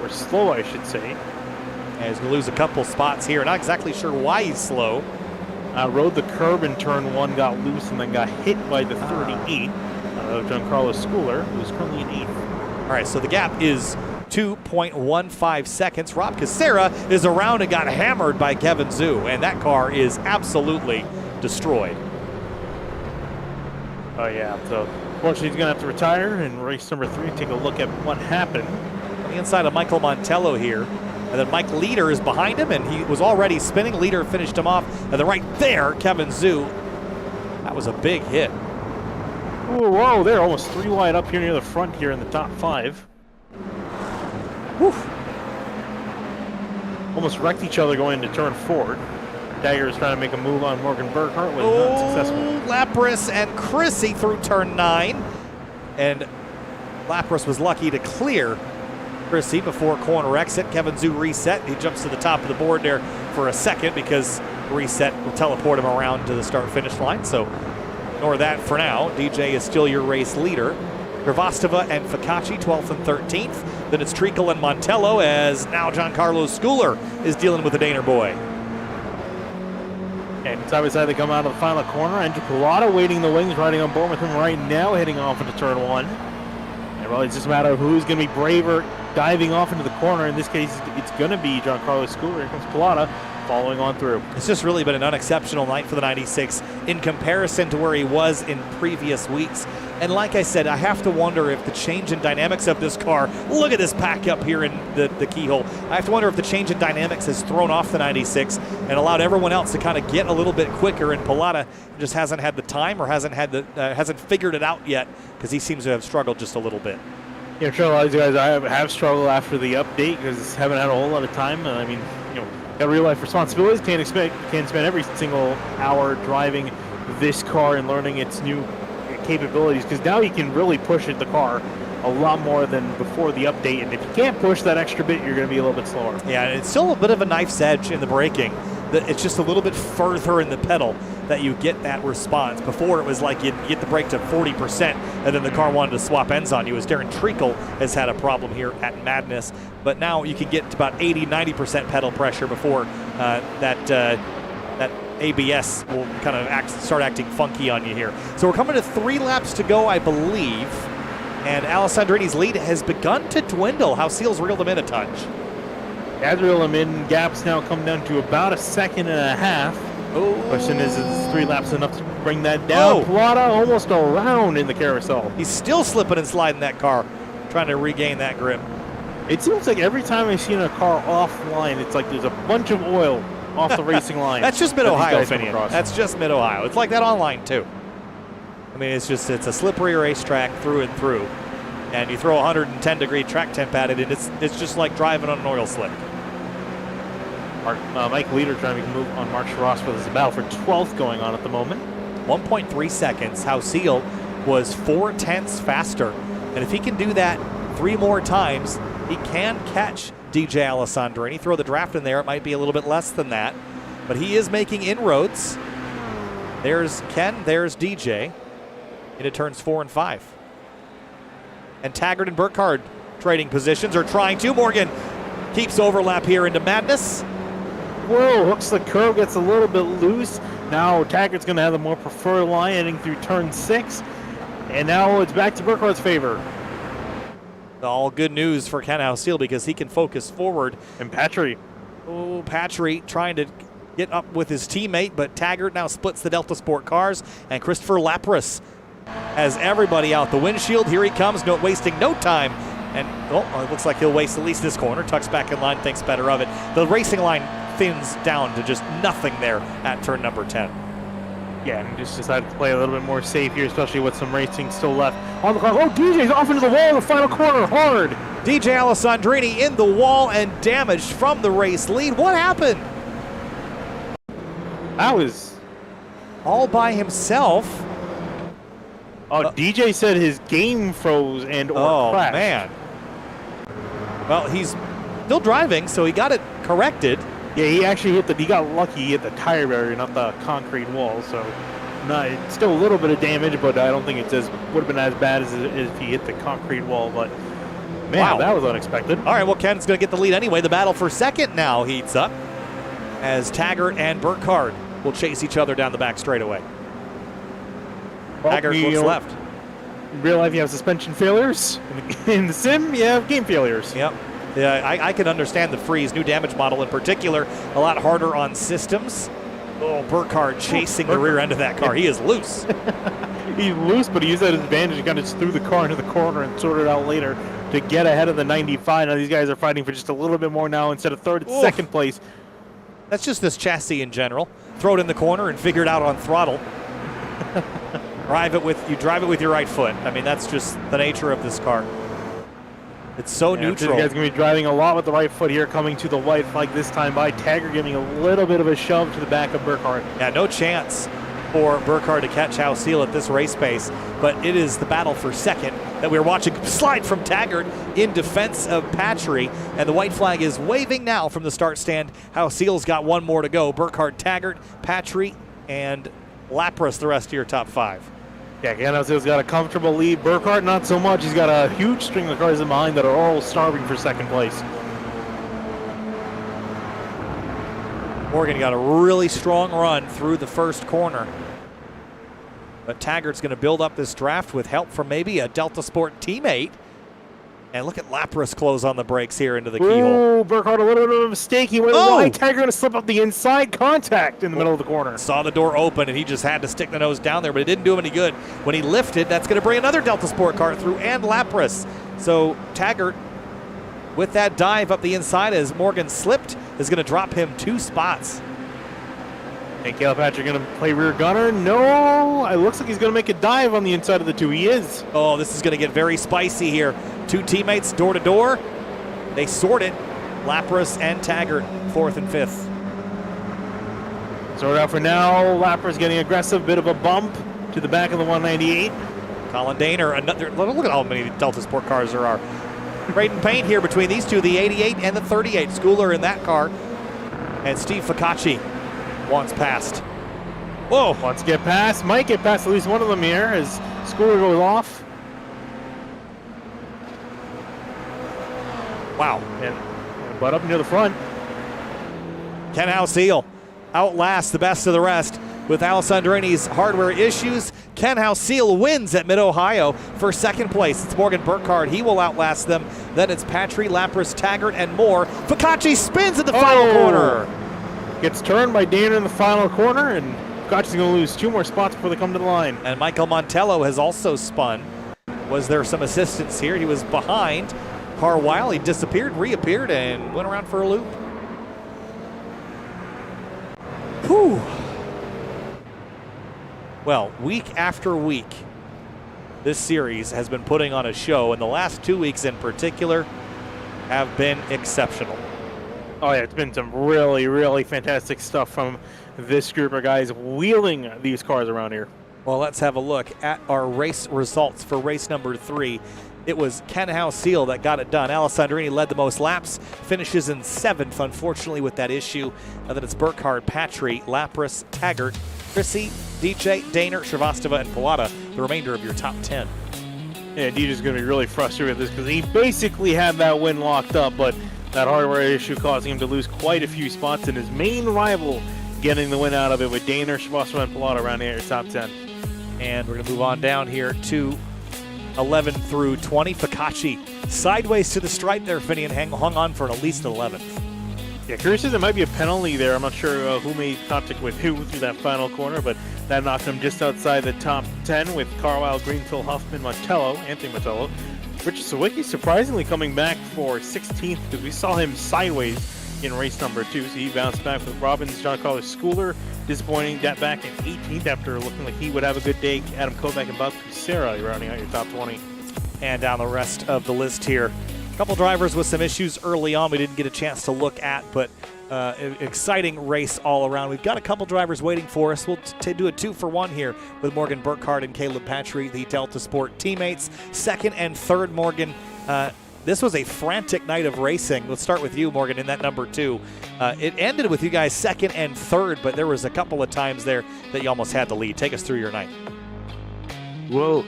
or slow, I should say. And he's going to lose a couple spots here. Not exactly sure why he's slow. Rode the curb in turn 1, got loose, and then got hit by the 38 of Giancarlo Schooler, who's currently in 8th. All right, so the gap is 2.15 seconds. Rob Casera is around and got hammered by Kevin Zhu, and that car is absolutely destroyed. Oh, yeah. So, unfortunately, he's going to have to retire in race number 3 and take a look at what happened. On the inside of Michael Montello here. And then Mike Leader is behind him, and he was already spinning. Leader finished him off. And then right there, Kevin Zhu. That was a big hit. Whoa, they're almost 3 wide up here near the front here in the top 5. Whew. Almost wrecked each other going into turn 4. Dagger is trying to make a move on Morgan Burkhardt, was not successful. Lapras and Chrissy through turn 9. And Lapras was lucky to clear Chrissy before corner exit. Kevin Zhu reset. He jumps to the top of the board there for a second because reset will teleport him around to the start-finish line. So ignore that for now. DJ is still your race leader. Krivostova and Fikachi, 12th and 13th. Then it's Treacle and Montello as now Giancarlo Schooler is dealing with the Daner boy. And side by side they come out of the final corner. Andrew Pilata waiting the wings, riding on board with him right now, heading off into turn 1. And well, it's just a matter of who's going to be braver diving off into the corner. In this case, it's going to be Giancarlo Schooler. Here comes Pilata following on through. It's just really been an unexceptional night for the 96 in comparison to where he was in previous weeks. And like I said, I have to wonder if the change in dynamics of this car, look at this pack up here in the keyhole. I have to wonder if the change in dynamics has thrown off the 96 and allowed everyone else to kind of get a little bit quicker, and Pilata just hasn't had the time or hasn't figured it out yet because he seems to have struggled just a little bit. Yeah, I'm sure a lot of these guys have struggled after the update because haven't had a whole lot of time. I mean, got real life responsibilities. Can't spend every single hour driving this car and learning its new capabilities, because now you can really push the car a lot more than before the update. And if you can't push that extra bit, you're going to be a little bit slower. Yeah, it's still a bit of a knife's edge in the braking. It's just a little bit further in the pedal that you get that response. Before it was like you'd get the brake to 40% and then the car wanted to swap ends on you, as Darren Treacle has had a problem here at Madness. But now you can get to about 80-90% pedal pressure before that ABS will kind of start acting funky on you here. So we're coming to 3 laps to go, I believe, and Alessandrini's lead has begun to dwindle. Hauseil's reeled him in a touch. Has reeled him in. Gaps now come down to about 1.5 seconds. Question is 3 laps enough to bring that down? Plata almost around in the carousel. He's still slipping and sliding that car, trying to regain that grip. It seems like every time I've seen a car offline, it's like there's a bunch of oil off the racing line. That's just Mid-Ohio, Finian. That's just Mid-Ohio. It's like that online, too. I mean, it's a slippery racetrack through and through. And you throw 110-degree track temp at it, and it's just like driving on an oil slick. Mike Leader trying to make a move on Mark Ross with his battle for 12th going on at the moment. 1.3 seconds. Hauseil was 4/10 faster. And if he can do that 3 more times, he can catch DJ Alessandrini. Throw the draft in there, it might be a little bit less than that. But he is making inroads. There's Ken, there's DJ. Into turns 4 and 5. And Taggart and Burkhardt trading positions, or trying to. Morgan keeps overlap here into Madness. Whoa, hooks the curve, gets a little bit loose. Now Taggart's going to have the more preferred line heading through turn 6. And now it's back to Burkhardt's favor. All good news for Ken Hauseil because he can focus forward. And Patry. Oh, Patry trying to get up with his teammate, but Taggart now splits the Delta Sport cars, and Christopher Lapras has everybody out the windshield. Here he comes, wasting no time. And it looks like he'll waste at least this corner. Tucks back in line, thinks better of it. The racing line thins down to just nothing there at turn number 10. Yeah, and just decided to play a little bit more safe here, especially with some racing still left on the clock. Oh, DJ's off into the wall in the final corner, hard. DJ Alessandrini in the wall and damaged from the race lead. What happened? That was all by himself. Oh, DJ said his game froze and or crashed. Oh, man. Well, he's still driving, so he got it corrected. Yeah, he actually he got lucky. He hit the tire barrier, not the concrete wall. So, it's still a little bit of damage, but I don't think would have been as bad as if he hit the concrete wall. But man, wow, that was unexpected. All right, well, Ken's going to get the lead anyway. The battle for second now heats up as Taggart and Burkhardt will chase each other down the back straightaway. Well, Taggart looks left. In real life, you have suspension failures. In the sim, you have game failures. Yep. Yeah, I can understand the freeze. New damage model in particular, a lot harder on systems. Oh, Burkhardt chasing the rear end of that car. He is loose. He's loose, but he used that advantage. He kind of just threw the car into the corner and sorted it out later to get ahead of the 95. Now these guys are fighting for just a little bit more now instead of third, second place. That's just this chassis in general. Throw it in the corner and figure it out on throttle. You drive it with your right foot. I mean, that's just the nature of this car. It's so neutral. This guy's going to be driving a lot with the right foot here, coming to the white flag this time by Taggart, giving a little bit of a shove to the back of Burkhardt. Yeah, no chance for Burkhardt to catch Hauseil at this race pace, but it is the battle for second that we're watching slide from Taggart in defense of Patry, and the white flag is waving now from the start stand. Hauseil's got one more to go. Burkhardt, Taggart, Patry, and Lapras, the rest of your top 5. Yeah, Ken Hauseil's got a comfortable lead. Burkhardt, not so much. He's got a huge string of cars in behind that are all starving for second place. Morgan got a really strong run through the first corner. But Taggart's going to build up this draft with help from maybe a Delta Sport teammate. And look at Lapras close on the brakes here into the keyhole. Oh, Burkhardt, a little bit of a mistake. He went wide. Taggart going to slip up the inside contact in the middle of the corner. Saw the door open, and he just had to stick the nose down there, but it didn't do him any good. When he lifted, that's going to bring another Delta Sport car through, and Lapras. So Taggart, with that dive up the inside as Morgan slipped, is going to drop him 2 spots. And Caleb Patrick going to play rear gunner. No, it looks like he's going to make a dive on the inside of the 2. He is. Oh, this is going to get very spicy here. 2 teammates door to door. They sort it. Lapras and Taggart, 4th and 5th. Sort out for now. Lapras getting aggressive, bit of a bump to the back of the 198. Colin Daner, another. Look at how many Delta Sport cars there are. Braden Payne here between these two, the 88 and the 38. Schooler in that car, and Steve Ficacci wants past. Whoa. Wants to get past. Might get past at least one of them here as Schooler goes off. Wow. And butt up near the front. Ken House-Seal outlasts the best of the rest. With Alessandrini's hardware issues, Ken House-Seal wins at Mid-Ohio for second place. It's Morgan Burkhardt. He will outlast them. Then it's Patry, Lapras, Taggart, and more. Fakachi spins in the final corner. Gets turned by Dana in the final corner, and Fakachi's going to lose 2 more spots before they come to the line. And Michael Montello has also spun. Was there some assistance here? He was behind Carwile. He disappeared, reappeared, and went around for a loop. Whew. Well, week after week, this series has been putting on a show, and the last 2 weeks in particular have been exceptional. Oh, yeah, it's been some really, really fantastic stuff from this group of guys wheeling these cars around here. Well, let's have a look at our race results for race number 3. It was Ken House-Seal that got it done. Alessandrini led the most laps, finishes in 7th, unfortunately, with that issue. And then it's Burkhardt, Patry, Lapras, Taggart, Chrissy, DJ, Daner, Shrivastava, and Pilata, the remainder of your top 10. Yeah, DJ's going to be really frustrated with this because he basically had that win locked up, but that hardware issue causing him to lose quite a few spots, and his main rival getting the win out of it with Daner, Shrivastava, and Pilata around here at top 10. And we're going to move on down here to 11 through 20. Fakachi sideways to the stripe there, Finian hung on for at least 11th. Yeah, curious if there might be a penalty there. I'm not sure who made contact with who through that final corner, but that knocked him just outside the top 10 with Carwile, Greenfield, Huffman, Montello, Anthony Montello. Richard Sawicki surprisingly coming back for 16th because we saw him sideways in race number 2, so he bounced back with Robbins, John Carlos Schooler, disappointing that back in 18th after looking like he would have a good day. Adam Kovac and Bob Kucera rounding out your top 20. And down the rest of the list here. A couple drivers with some issues early on we didn't get a chance to look at, but exciting race all around. We've got a couple drivers waiting for us. We'll do a 2-for-1 here with Morgan Burkhardt and Caleb Patry, the Delta Sport teammates. Second and third, Morgan. This was a frantic night of racing. Let's start with you, Morgan, in that number 2. It ended with you guys second and third, but there was a couple of times there that you almost had the lead. Take us through your night. Well,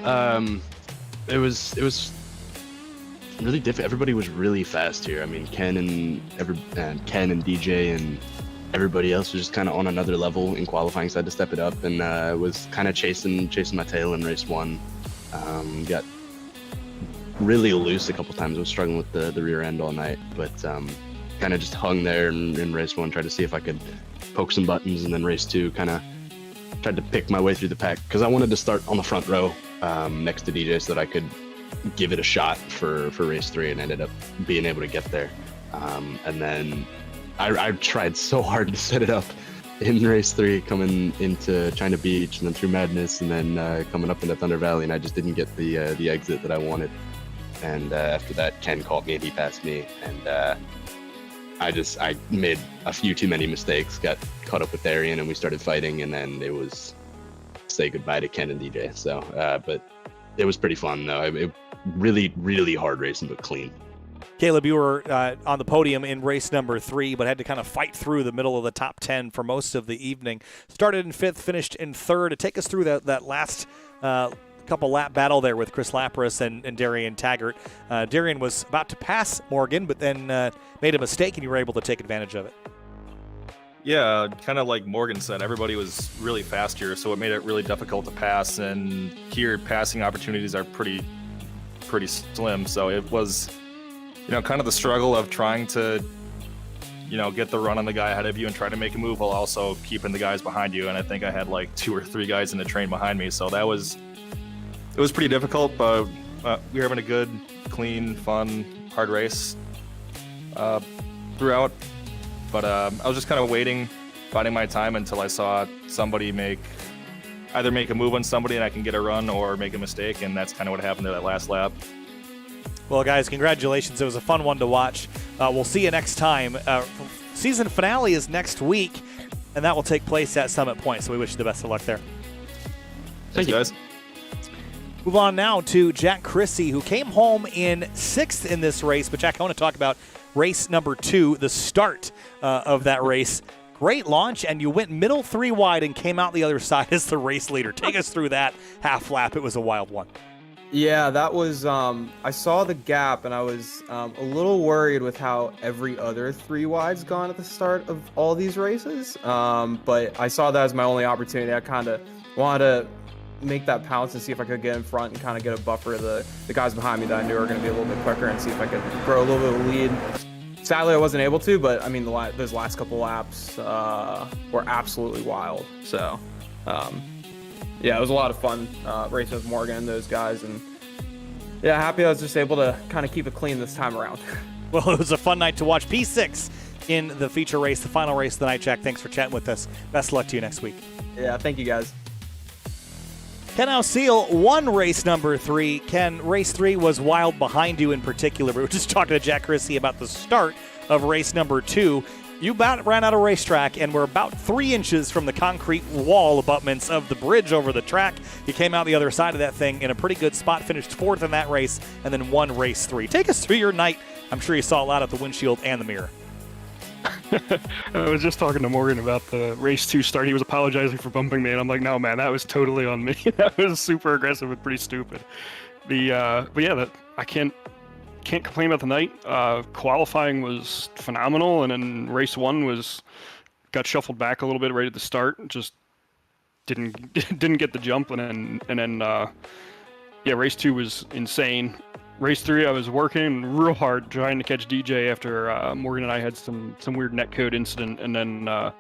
it was really different. Everybody was really fast here. I mean, Ken and DJ and everybody else was just kind of on another level in qualifying, so I had to step it up, and was kind of chasing my tail in race 1. Got really loose a couple times. I was struggling with the rear end all night, but kind of just hung there in race 1, tried to see if I could poke some buttons, and then race 2 kind of tried to pick my way through the pack because I wanted to start on the front row next to DJ so that I could give it a shot for race 3, and ended up being able to get there. And then I tried so hard to set it up in race 3, coming into China Beach and then through Madness, and then coming up into Thunder Valley, and I just didn't get the exit that I wanted. And after that, Ken caught me and he passed me, and I made a few too many mistakes, got caught up with Arian, and we started fighting, and then it was say goodbye to Ken and DJ. So, but it was pretty fun though. It really, really hard racing, but clean. Caleb, you were on the podium in race number 3, but had to kind of fight through the middle of the top 10 for most of the evening. Started in 5th, finished in 3rd. Take us through that last couple lap battle there with Chris Lapras and Darian Taggart. Darian was about to pass Morgan, but then made a mistake, and you were able to take advantage of it. Yeah, kind of like Morgan said, everybody was really fast here, so it made it really difficult to pass, and here passing opportunities are pretty slim, so it was, kind of the struggle of trying to, get the run on the guy ahead of you and try to make a move while also keeping the guys behind you, and I think I had like 2 or 3 guys in the train behind me, so it was pretty difficult, but we were having a good, clean, fun, hard race throughout. But I was just kind of waiting, biding my time until I saw somebody either make a move on somebody and I can get a run, or make a mistake, and that's kind of what happened there that last lap. Well, guys, congratulations. It was a fun one to watch. We'll see you next time. Season finale is next week, and that will take place at Summit Point, so we wish you the best of luck there. Thanks, guys. Move on now to Jack Chrissy, who came home in 6th in this race. But, Jack, I want to talk about race number 2, the start of that race. great launch, and you went middle 3 wide and came out the other side as the race leader. Take us through that half lap. It was a wild one. Yeah, that was, I saw the gap and I was a little worried with how every other 3 wide's gone at the start of all these races. But I saw that as my only opportunity. I kind of wanted to make that pounce and see if I could get in front and kind of get a buffer to the guys behind me that I knew were going to be a little bit quicker and see if I could grow a little bit of lead. Sadly, I wasn't able to, but I mean, those last couple laps were absolutely wild. So, yeah, it was a lot of fun racing with Morgan and those guys, and yeah, happy I was just able to kind of keep it clean this time around. Well, it was a fun night to watch. P6 in the feature race, the final race of the night. Jack, thanks for chatting with us. Best of luck to you next week. Yeah, thank you guys. Ken Alseal won race number 3. Ken, race 3 was wild behind you in particular. We were just talking to Jack Chrissy about the start of race number 2. You about ran out of racetrack and were about 3 inches from the concrete wall abutments of the bridge over the track. You came out the other side of that thing in a pretty good spot, finished 4th in that race, and then won race 3. Take us through your night. I'm sure you saw a lot at the windshield and the mirror. I was just talking to Morgan about the race 2 start. He was apologizing for bumping me, and I'm like, no, man, that was totally on me. That was super aggressive and pretty stupid. But yeah, I can't complain about the night. Qualifying was phenomenal, and then race 1 got shuffled back a little bit right at the start. Just didn't get the jump, and then race 2 was insane. Race 3, I was working real hard trying to catch DJ after Morgan and I had some weird netcode incident, and then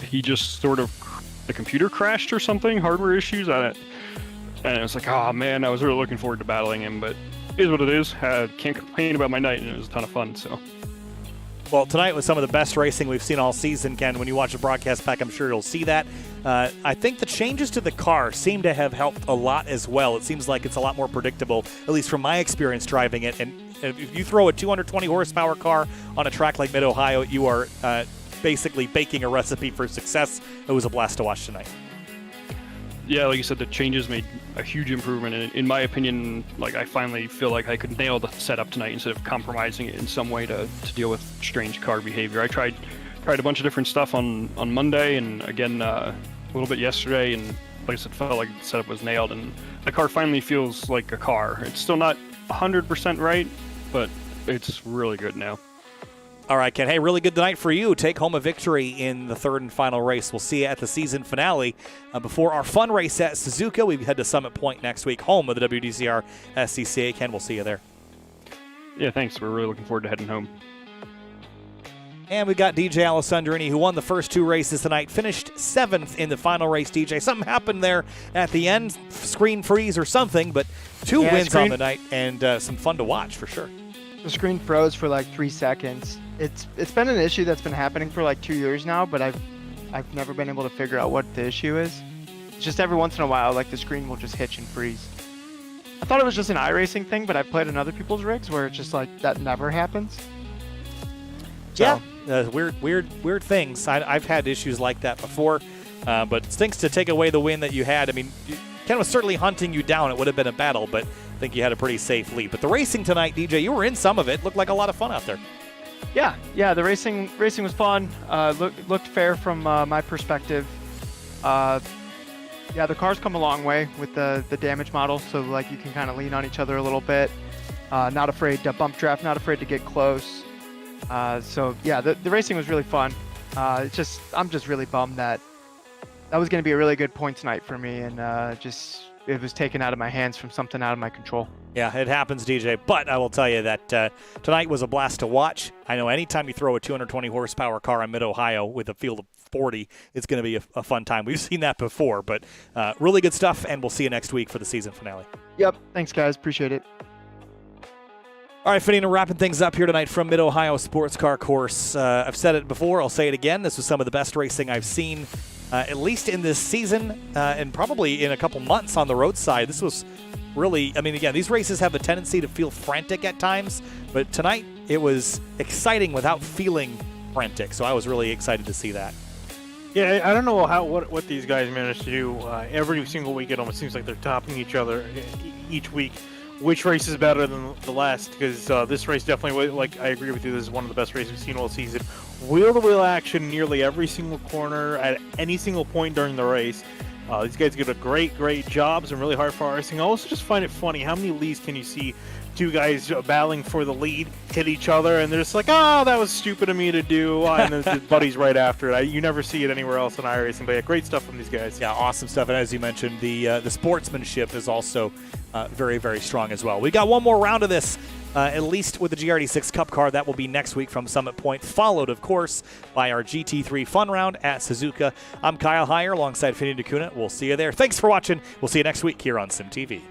he just sort of, the computer crashed or something, hardware issues, and it was like, oh man, I was really looking forward to battling him, but it is what it is. Can't complain about my night, and it was a ton of fun. So. Well, tonight was some of the best racing we've seen all season, Ken. When you watch the broadcast back, I'm sure you'll see that. I think the changes to the car seem to have helped a lot as well. It seems like it's a lot more predictable, at least from my experience driving it. And if you throw a 220 horsepower car on a track like Mid-Ohio, you are basically baking a recipe for success. It was a blast to watch tonight. Yeah, like you said, the changes made a huge improvement. And in my opinion, like I finally feel like I could nail the setup tonight instead of compromising it in some way to deal with strange car behavior. I tried a bunch of different stuff on Monday, and again a little bit yesterday, and like I said, felt like the setup was nailed, and the car finally feels like a car. It's still not 100% right, but it's really good now. All right, Ken. Hey, really good tonight for you. Take home a victory in the 3rd and final race. We'll see you at the season finale. Before our fun race at Suzuka, we head to Summit Point next week, home of the WDCR SCCA. Ken, we'll see you there. Yeah, thanks. We're really looking forward to heading home. And we got DJ Alessandrini, who won the first 2 races tonight, finished 7th in the final race. DJ, something happened there at the end, screen freeze or something, but 2 wins on the night, and some fun to watch for sure. The screen froze for like 3 seconds. It's been an issue that's been happening for like 2 years now, but I've never been able to figure out what the issue is. It's just every once in a while, like the screen will just hitch and freeze. I thought it was just an iRacing thing, but I've played in other people's rigs where it's just like that never happens. So. Yeah, weird things. I've had issues like that before, but it stinks to take away the win that you had. I mean, Ken was certainly hunting you down. It would have been a battle, but I think you had a pretty safe lead. But the racing tonight, DJ, you were in some of it. Looked like a lot of fun out there. Yeah, the racing was fun. Looked fair from my perspective. Yeah, the car's come a long way with the damage model, so like you can kind of lean on each other a little bit. Not afraid to bump draft, not afraid to get close. So yeah, the racing was really fun. I'm just really bummed that was going to be a really good points night for me, and it was taken out of my hands from something out of my control. Yeah, it happens, DJ. But I will tell you that tonight was a blast to watch. I know anytime you throw a 220 horsepower car on Mid-Ohio with a field of 40, it's going to be a fun time. We've seen that before, but really good stuff, and we'll see you next week for the season finale. Yep. Thanks, guys. Appreciate it. All right, Fernando, wrapping things up here tonight from Mid-Ohio Sports Car Course. I've said it before. I'll say it again. This was some of the best racing I've seen, at least in this season, and probably in a couple months on the roadside. This was really, I mean, again, these races have a tendency to feel frantic at times, but tonight it was exciting without feeling frantic, so I was really excited to see that. Yeah, I don't know what these guys managed to do. Every single week it almost seems like they're topping each other each week. which race is better than the last, because this race definitely, like, I agree with you, this is one of the best races we've seen all season. Wheel-to-wheel action nearly every single corner at any single point during the race. These guys did a great job. Some really hard for racing. I also just find it funny, how many leads can you see two guys battling for the lead hit each other, and they're just like, oh, that was stupid of me to do, and then the buddies right after it. You never see it anywhere else in iRacing, but yeah, great stuff from these guys. Yeah, awesome stuff. And as you mentioned, the sportsmanship is also very strong as well. We got one more round of this, at least with the GRD6 Cup car. That will be next week from Summit Point, followed, of course, by our GT3 Fun Round at Suzuka. I'm Kyle Heyer alongside Finney DeCuna. We'll see you there. Thanks for watching. We'll see you next week here on SimTV.